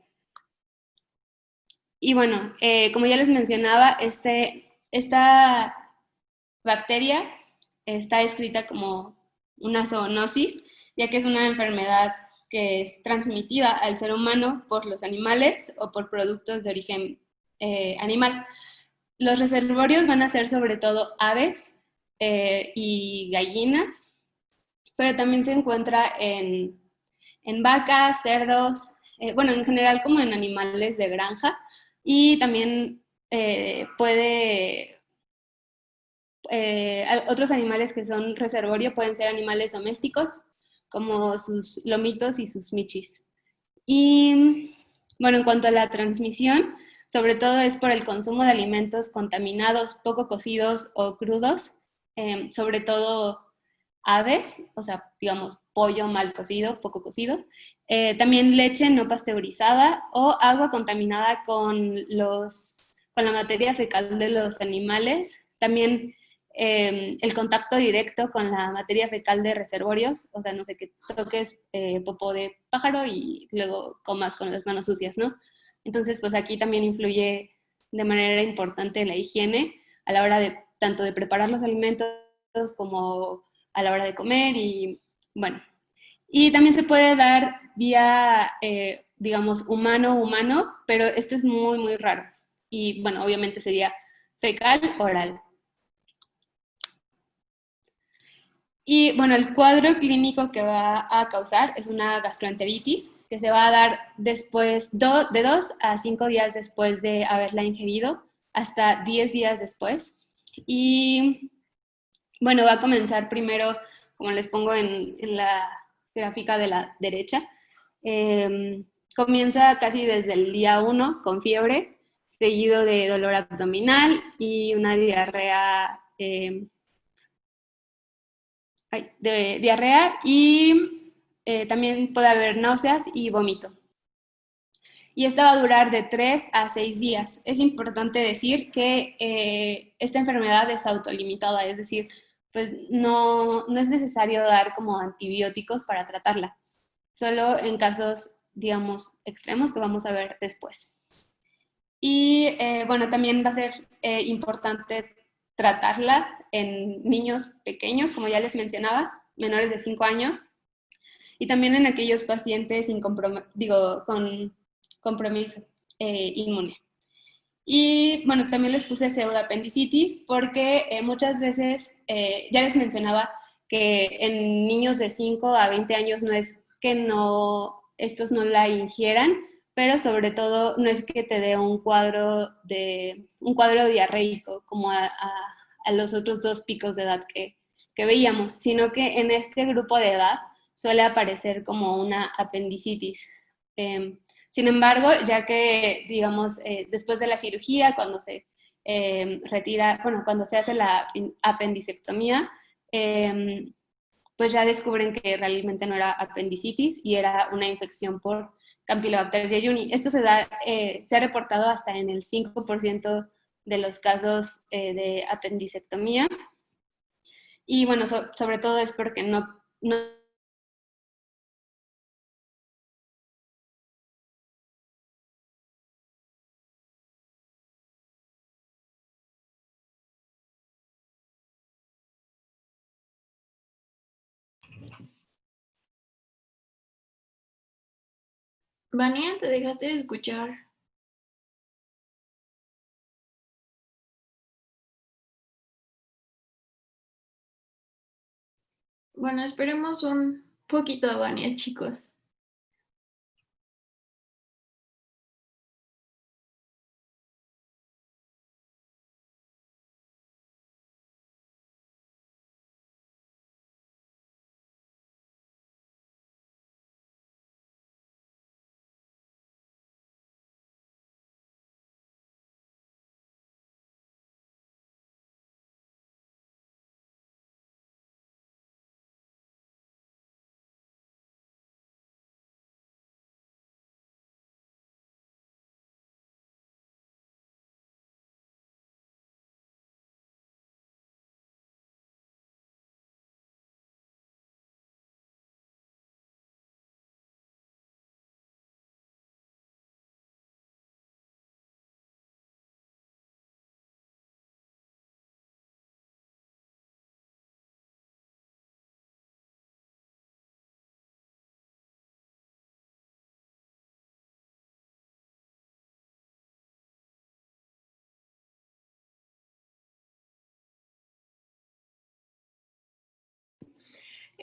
Y bueno, como ya les mencionaba, esta bacteria está descrita como una zoonosis, ya que es una enfermedad que es transmitida al ser humano por los animales o por productos de origen animal. Los reservorios van a ser sobre todo aves y gallinas, pero también se encuentra en vacas, cerdos, bueno, en general como en animales de granja, y también otros animales que son reservorio pueden ser animales domésticos, como sus lomitos y sus michis. Y bueno, en cuanto a la transmisión, sobre todo es por el consumo de alimentos contaminados, poco cocidos o crudos, sobre todo aves, o sea, digamos, pollo mal cocido, poco cocido. También leche no pasteurizada o agua contaminada con la materia fecal de los animales. También el contacto directo con la materia fecal de reservorios, o sea, no sé, que toques popó de pájaro y luego comas con las manos sucias, ¿no? Entonces, pues aquí también influye de manera importante la higiene a la hora de tanto de preparar los alimentos como a la hora de comer y bueno. Y también se puede dar vía, digamos, humano-humano, pero esto es muy, muy raro. Y bueno, obviamente sería fecal-oral. Y bueno, el cuadro clínico que va a causar es una gastroenteritis que se va a dar después de 2 a 5 días después de haberla ingerido, hasta 10 días después. Y bueno, va a comenzar primero, como les pongo en la gráfica de la derecha, comienza casi desde el día 1 con fiebre, seguido de dolor abdominal y una diarrea, de diarrea y también puede haber náuseas y vómito. Y esta va a durar de 3 a 6 días. Es importante decir que esta enfermedad es autolimitada, es decir, pues no es necesario dar como antibióticos para tratarla, solo en casos, digamos, extremos que vamos a ver después. Y bueno, también va a ser importante tratarla en niños pequeños, como ya les mencionaba, menores de 5 años, y también en aquellos pacientes con compromiso inmune. Y bueno, también les puse pseudoapendicitis porque muchas veces, ya les mencionaba que en niños de 5 a 20 años no es que estos no la ingieran, pero sobre todo no es que te dé un cuadro diarreico como a los otros 2 picos de edad que veíamos, sino que en este grupo de edad suele aparecer como una apendicitis. Sin embargo, ya que, digamos, después de la cirugía, cuando se retira, bueno, cuando se hace la apendicectomía, pues ya descubren que realmente no era apendicitis y era una infección por Campylobacter jejuni. Esto se ha reportado hasta en el 5% de los casos de apendicectomía. Y bueno, sobre todo es porque no Vania, te dejaste de escuchar. Bueno, esperemos un poquito a Vania, chicos.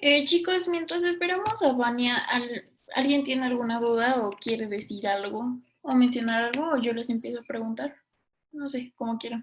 Chicos, mientras esperamos a Vania, ¿alguien tiene alguna duda o quiere decir algo o mencionar algo o yo les empiezo a preguntar? No sé, como quieran.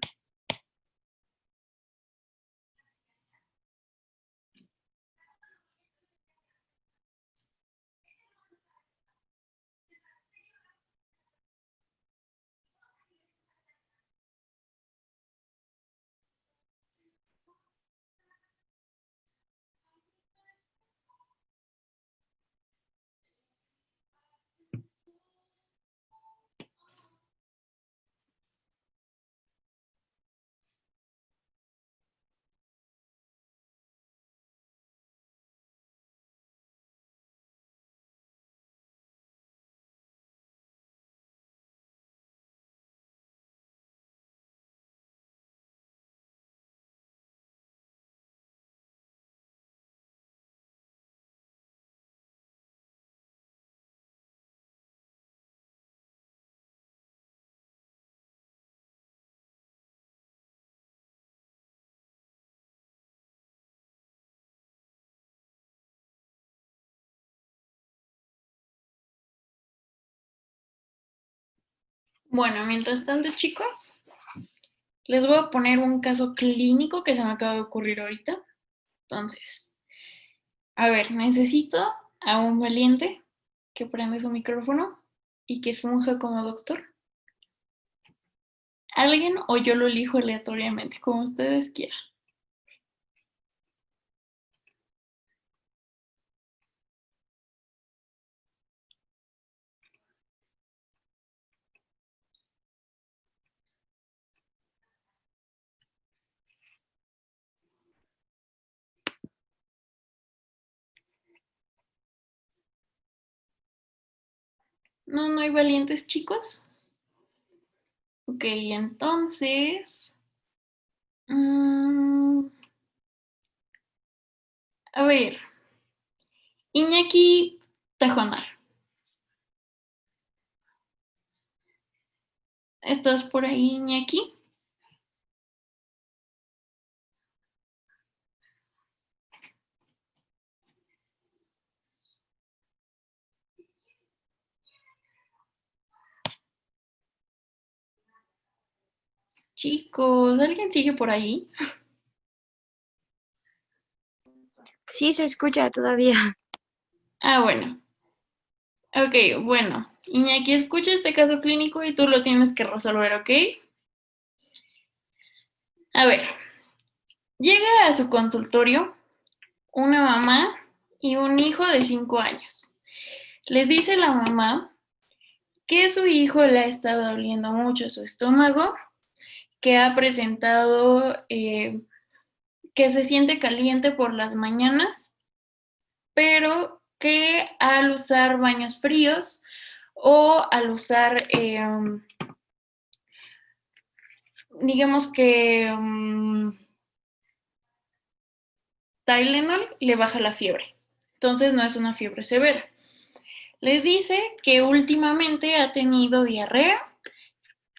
Bueno, mientras tanto, chicos, les voy a poner un caso clínico que se me acaba de ocurrir ahorita. Entonces, a ver, necesito a un valiente que prenda su micrófono y que funja como doctor. Alguien o yo lo elijo aleatoriamente, como ustedes quieran. No, no hay valientes, chicos. Ok, entonces... a ver, Iñaki Tajonar, ¿estás por ahí, Iñaki? Chicos, ¿alguien sigue por ahí? Sí, se escucha todavía. Ah, bueno. Ok, bueno. Iñaki, escucha este caso clínico y tú lo tienes que resolver, ¿ok? A ver, llega a su consultorio una mamá y un hijo de 5 años. Les dice la mamá que su hijo le ha estado doliendo mucho su estómago, que ha presentado, que se siente caliente por las mañanas, pero que al usar baños fríos o al usar, digamos que Tylenol le baja la fiebre. Entonces no es una fiebre severa. Les dice que últimamente ha tenido diarrea,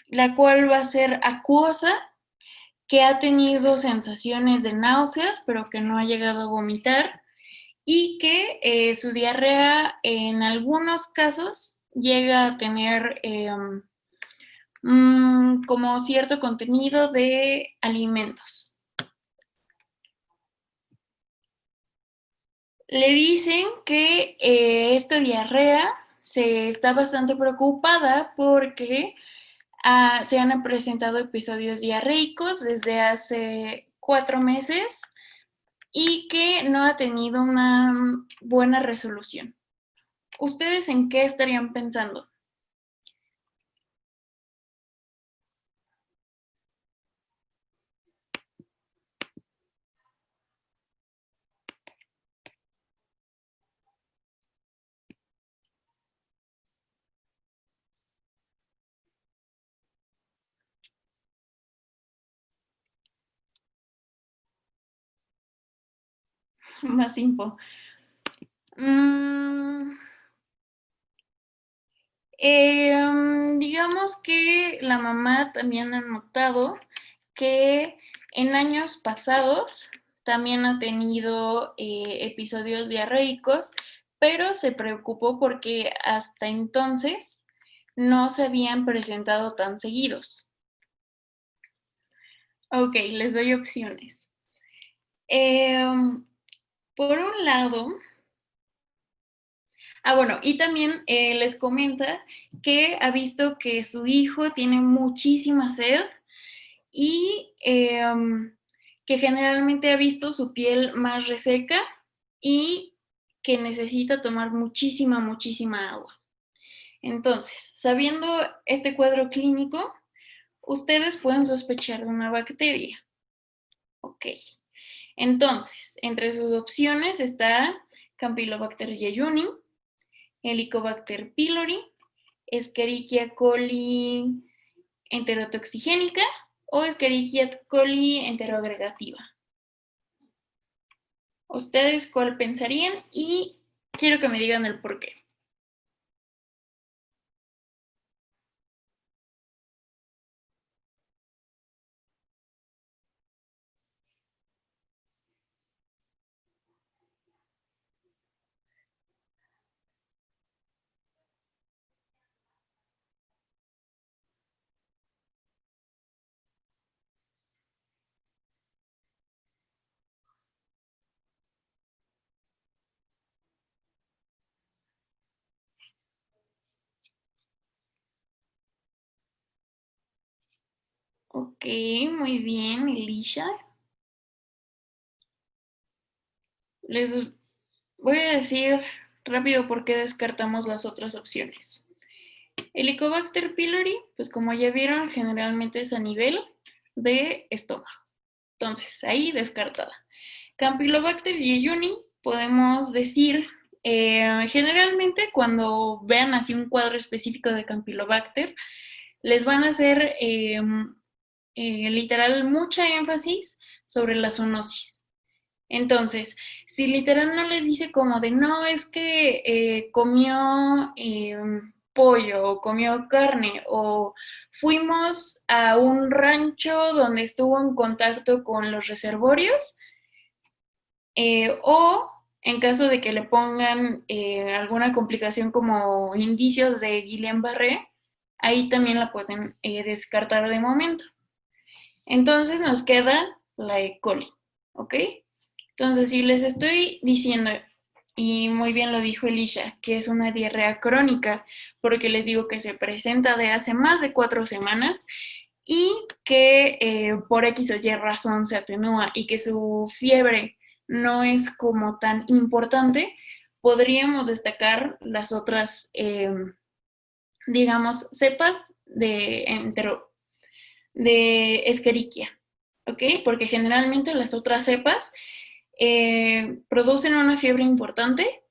la cual va a ser acuosa, que ha tenido sensaciones de náuseas, pero que no ha llegado a vomitar, y que su diarrea en algunos casos llega a tener como cierto contenido de alimentos. Le dicen que esta diarrea se está bastante preocupada porque se han presentado episodios diarreicos desde hace 4 meses y que no ha tenido una buena resolución. ¿Ustedes en qué estarían pensando? Más info. Mm, digamos que la mamá también ha notado que en años pasados también ha tenido episodios diarreicos, pero se preocupó porque hasta entonces no se habían presentado tan seguidos. Ok, les doy opciones. Por un lado, bueno, y también les comenta que ha visto que su hijo tiene muchísima sed y que generalmente ha visto su piel más reseca y que necesita tomar muchísima, muchísima agua. Entonces, sabiendo este cuadro clínico, ustedes pueden sospechar de una bacteria. Ok. Entonces, entre sus opciones está Campylobacter jejuni, Helicobacter pylori, Escherichia coli enterotoxigénica o Escherichia coli enteroagregativa. ¿Ustedes cuál pensarían? Y quiero que me digan el por qué. Ok, muy bien, Elisha. Les voy a decir rápido por qué descartamos las otras opciones. Helicobacter pylori, pues como ya vieron, generalmente es a nivel de estómago. Entonces, ahí descartada. Campylobacter jejuni, podemos decir, generalmente cuando vean así un cuadro específico de Campylobacter, les van a hacer literal mucha énfasis sobre la zoonosis. Entonces, si literal no les dice como de no, es que comió pollo o comió carne o fuimos a un rancho donde estuvo en contacto con los reservorios, o en caso de que le pongan alguna complicación como indicios de Guillain-Barré, ahí también la pueden descartar de momento. Entonces nos queda la E. coli, ¿ok? Entonces, si les estoy diciendo, y muy bien lo dijo Elisha, que es una diarrea crónica, porque les digo que se presenta de hace más de 4 semanas y que por X o Y razón se atenúa y que su fiebre no es como tan importante, podríamos destacar las otras, digamos, cepas de Escherichia, ¿ok? Porque generalmente las otras cepas producen una fiebre importante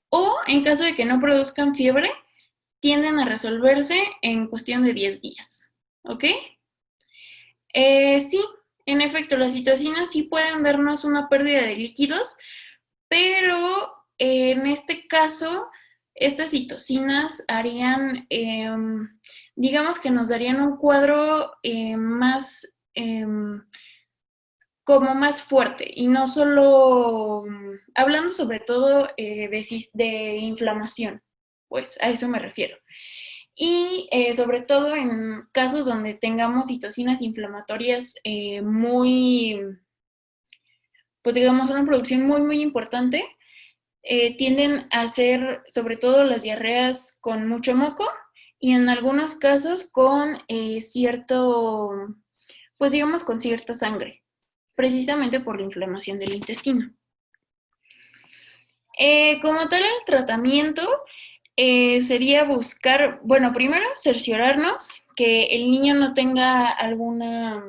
o en caso de que no produzcan fiebre, tienden a resolverse en cuestión de 10 días, ¿ok? Sí, en efecto, las citocinas sí pueden darnos una pérdida de líquidos, pero en este caso, estas citocinas harían, digamos que nos darían un cuadro más, como más fuerte y no solo, hablando sobre todo de inflamación, pues a eso me refiero. Y sobre todo en casos donde tengamos citocinas inflamatorias muy, pues digamos, una producción muy, muy importante, tienden a ser sobre todo las diarreas con mucho moco y en algunos casos con cierto, pues digamos, con cierta sangre, precisamente por la inflamación del intestino. Como tal, el tratamiento sería buscar, bueno, primero cerciorarnos que el niño no tenga alguna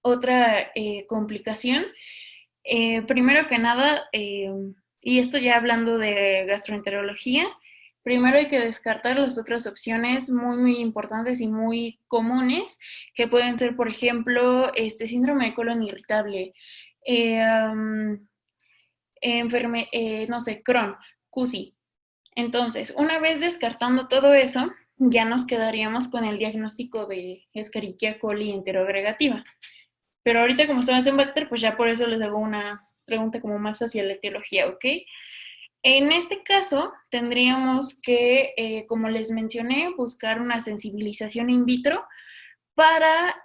otra complicación. Primero que nada, y esto ya hablando de gastroenterología, primero hay que descartar las otras opciones muy, muy importantes y muy comunes, que pueden ser, por ejemplo, síndrome de colon irritable, no sé, Crohn, CUSI. Entonces, una vez descartando todo eso, ya nos quedaríamos con el diagnóstico de Escherichia coli enteroagregativa. Pero ahorita como estamos en Bacter, pues ya por eso les hago una pregunta como más hacia la etiología, ¿ok? En este caso, tendríamos que, como les mencioné, buscar una sensibilización in vitro para,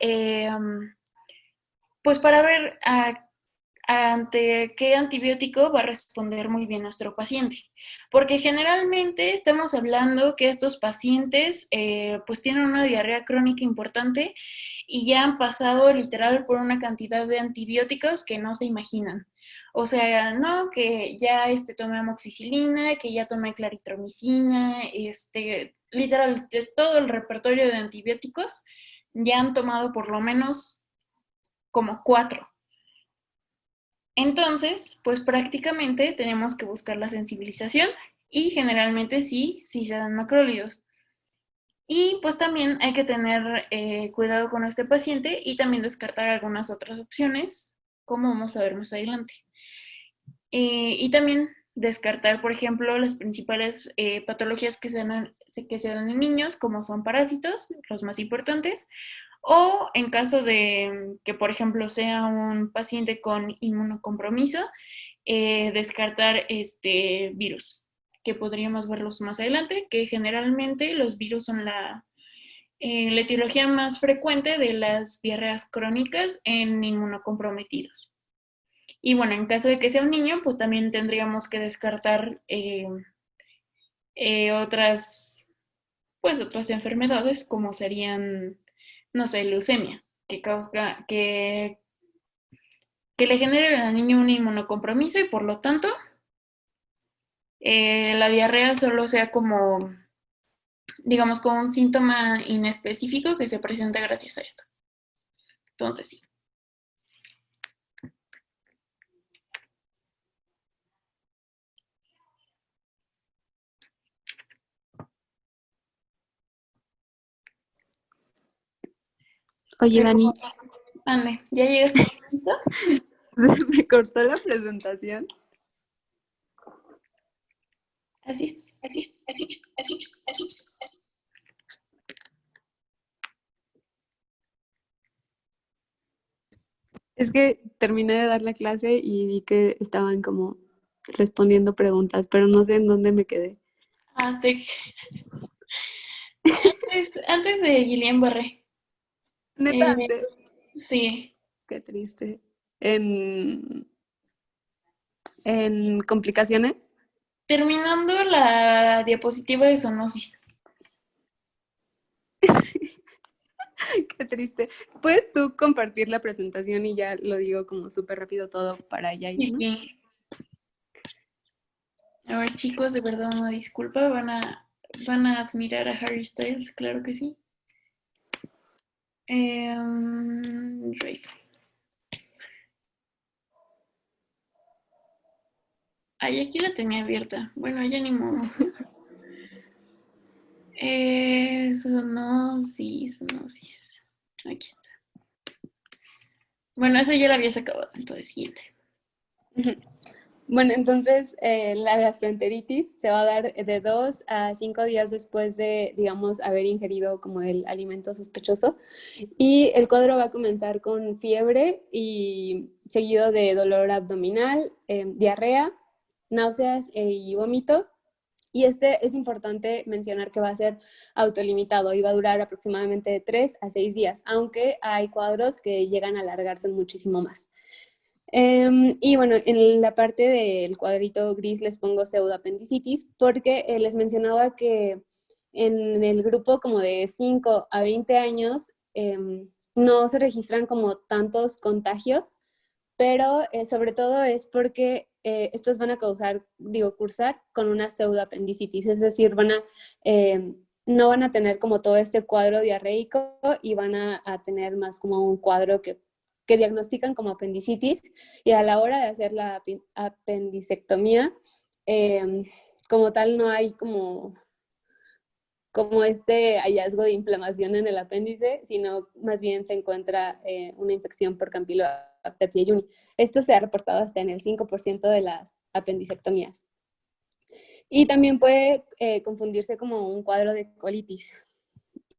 pues para ver ante qué antibiótico va a responder muy bien nuestro paciente. Porque generalmente estamos hablando que estos pacientes pues tienen una diarrea crónica importante y ya han pasado literal por una cantidad de antibióticos que no se imaginan. O sea, no, que ya tomé amoxicilina, que ya tomé claritromicina, literal, de todo el repertorio de antibióticos ya han tomado por lo menos como 4. Entonces, pues prácticamente tenemos que buscar la sensibilización y generalmente sí se dan macrólidos. Y pues también hay que tener cuidado con este paciente y también descartar algunas otras opciones, como vamos a ver más adelante. Y también descartar, por ejemplo, las principales patologías que se dan en niños, como son parásitos, los más importantes, o en caso de que, por ejemplo, sea un paciente con inmunocompromiso, descartar virus, que podríamos verlos más adelante, que generalmente los virus son la etiología más frecuente de las diarreas crónicas en inmunocomprometidos. Y bueno, en caso de que sea un niño, pues también tendríamos que descartar otras, pues otras enfermedades como serían, no sé, leucemia, que le genere al niño un inmunocompromiso y por lo tanto la diarrea solo sea como, digamos, como un síntoma inespecífico que se presenta gracias a esto. Entonces sí. Oye, Pero, Dani, ande, ¿ya llegaste? se me cortó la presentación. Así es, así es, así es, así es, así es. Es que terminé de dar la clase y vi que estaban como respondiendo preguntas, pero no sé en dónde me quedé. Antes de Guillain-Barré. Neta, Eh, antes. sí, Qué triste. En complicaciones. terminando la diapositiva de zoonosis. Qué triste. ¿Puedes tú compartir la presentación y ya lo digo como súper rápido todo para ya irnos? Sí. A ver, chicos, de verdad una disculpa. Van a admirar a Harry Styles, claro que sí. Drake. Ay, aquí la tenía abierta. Bueno, ya ni modo. Zoonosis. Aquí está. Bueno, esa ya la habías acabado, entonces siguiente. Bueno, entonces la gastroenteritis se va a dar de 2 a 5 días después de, digamos, haber ingerido como el alimento sospechoso. Y el cuadro va a comenzar con fiebre y seguido de dolor abdominal, diarrea, náuseas y vómito. Y es importante mencionar que va a ser autolimitado y va a durar aproximadamente de 3 a 6 días, aunque hay cuadros que llegan a alargarse muchísimo más. Y bueno, en la parte del cuadrito gris les pongo pseudoapendicitis porque les mencionaba que en el grupo como de 5 a 20 años no se registran como tantos contagios, pero sobre todo es porque estos van a cursar con una pseudoapendicitis, es decir, no van a tener como todo este cuadro diarreico y van a tener más como un cuadro que diagnostican como apendicitis y a la hora de hacer la apendicectomía, como tal no hay como este hallazgo de inflamación en el apéndice, sino más bien se encuentra una infección por Campylobacter jejuni. Esto se ha reportado hasta en el 5% de las apendicectomías. Y también puede confundirse como un cuadro de colitis.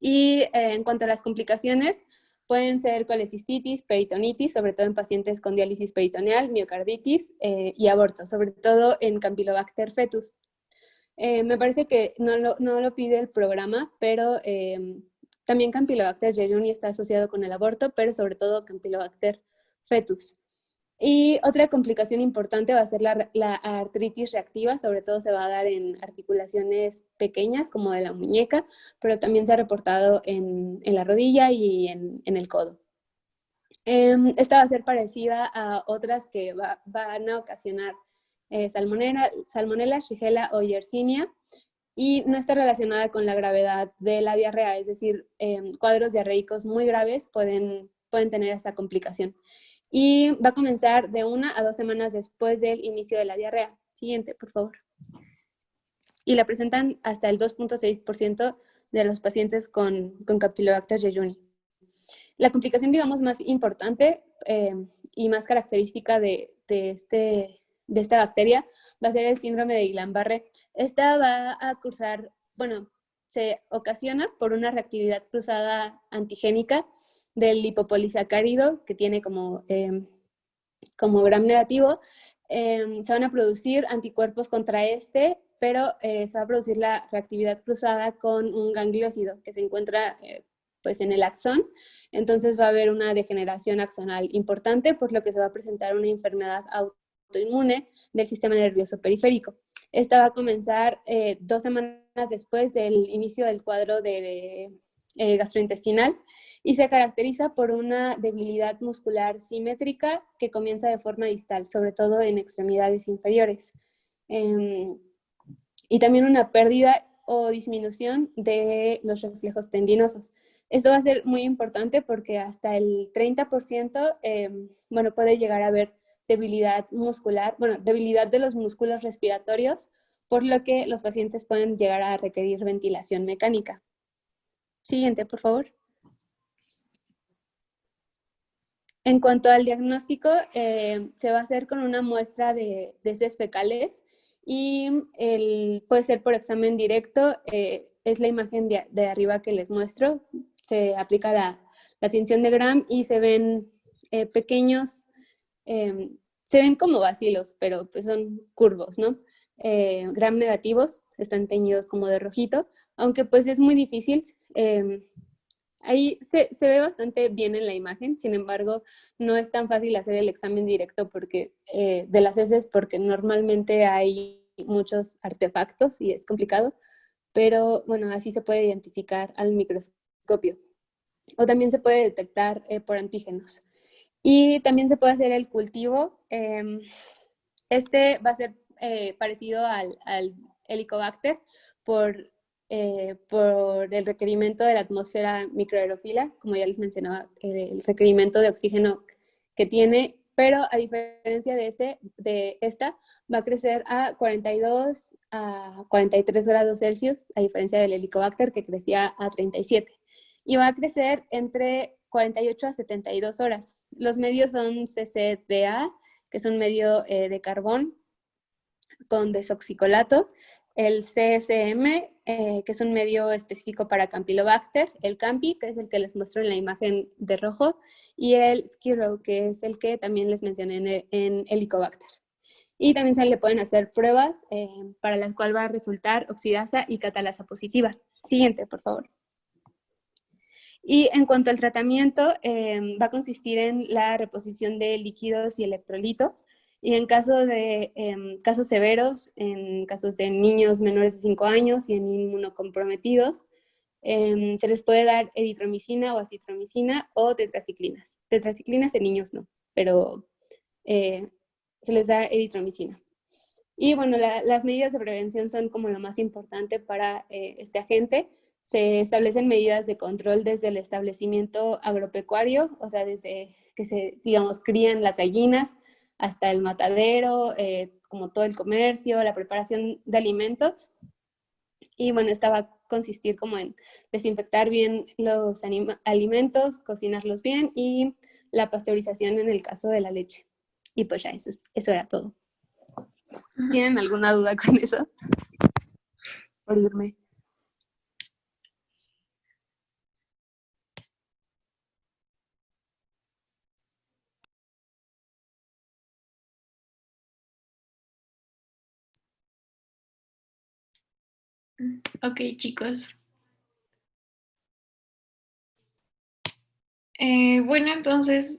Y en cuanto a las complicaciones, pueden ser colecistitis, peritonitis, sobre todo en pacientes con diálisis peritoneal, miocarditis y abortos, sobre todo en Campylobacter fetus. Me parece que no lo pide el programa, pero también Campylobacter jejuni está asociado con el aborto, pero sobre todo Campylobacter fetus. Y otra complicación importante va a ser la artritis reactiva, sobre todo se va a dar en articulaciones pequeñas como de la muñeca, pero también se ha reportado en la rodilla y en el codo. Esta va a ser parecida a otras que van a ocasionar Salmonella, Shigella o Yersinia, y no está relacionada con la gravedad de la diarrea, es decir, cuadros diarreicos muy graves pueden tener esa complicación. Y va a comenzar de 1 a 2 semanas después del inicio de la diarrea. Siguiente, por favor. Y la presentan hasta el 2.6% de los pacientes con Campylobacter jejuni. La complicación, digamos, más importante y más característica de esta bacteria va a ser el síndrome de Guillain-Barré. Esta va a cursar, bueno, se ocasiona por una reactividad cruzada antigénica del lipopolisacárido que tiene como gram negativo. Se van a producir anticuerpos contra este, pero se va a producir la reactividad cruzada con un gangliósido que se encuentra pues en el axón. Entonces va a haber una degeneración axonal importante, por lo que se va a presentar una enfermedad autoinmune del sistema nervioso periférico. Esta va a comenzar 2 semanas después del inicio del cuadro de gastrointestinal y se caracteriza por una debilidad muscular simétrica que comienza de forma distal, sobre todo en extremidades inferiores. Y también una pérdida o disminución de los reflejos tendinosos. Esto va a ser muy importante porque hasta el 30% bueno, puede llegar a haber debilidad muscular, bueno, debilidad de los músculos respiratorios, por lo que los pacientes pueden llegar a requerir ventilación mecánica. Siguiente, por favor. En cuanto al diagnóstico, se va a hacer con una muestra de heces fecales y puede ser por examen directo. Es la imagen de arriba que les muestro. Se aplica la tinción de Gram y se ven pequeños, se ven como bacilos, pero pues son curvos, ¿no? Gram negativos, están teñidos como de rojito, aunque pues es muy difícil. Ahí se ve bastante bien en la imagen, sin embargo, no es tan fácil hacer el examen directo de las heces porque normalmente hay muchos artefactos y es complicado, pero bueno, así se puede identificar al microscopio. O también se puede detectar por antígenos. Y también se puede hacer el cultivo. Este va a ser parecido al Helicobacter por el requerimiento de la atmósfera microaerofila, como ya les mencionaba, el requerimiento de oxígeno que tiene, pero a diferencia de esta, va a crecer a 42 a 43 grados Celsius, a diferencia del Helicobacter que crecía a 37. Y va a crecer entre 48 a 72 horas. Los medios son CCDA, que es un medio de carbón con desoxicolato, el CSM, que es un medio específico para Campylobacter, el Campi, que es el que les muestro en la imagen de rojo, y el Skirrow, que es el que también les mencioné en Helicobacter. Y también se le pueden hacer pruebas para las cuales va a resultar oxidasa y catalasa positiva. Siguiente, por favor. Y en cuanto al tratamiento, va a consistir en la reposición de líquidos y electrolitos. Y en caso de casos severos, en casos de niños menores de 5 años y en inmunocomprometidos, se les puede dar eritromicina o acitromicina o tetraciclinas. Tetraciclinas en niños no, pero se les da eritromicina. Y bueno, las medidas de prevención son como lo más importante para este agente. Se establecen medidas de control desde el establecimiento agropecuario, o sea, desde que se, digamos, crían las gallinas hasta el matadero, como todo el comercio, la preparación de alimentos. Y bueno, esta va a consistir como en desinfectar bien los alimentos, cocinarlos bien y la pasteurización en el caso de la leche. Y pues ya eso era todo. ¿Tienen alguna duda con eso? Por irme. Ok, chicos. Bueno, entonces,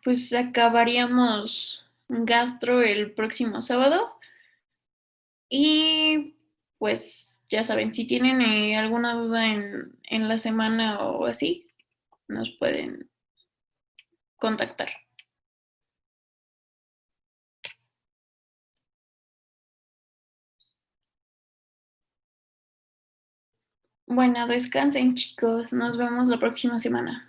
pues acabaríamos gastro el próximo sábado. Y pues ya saben, si tienen alguna duda en la semana o así, nos pueden contactar. Bueno, descansen chicos, nos vemos la próxima semana.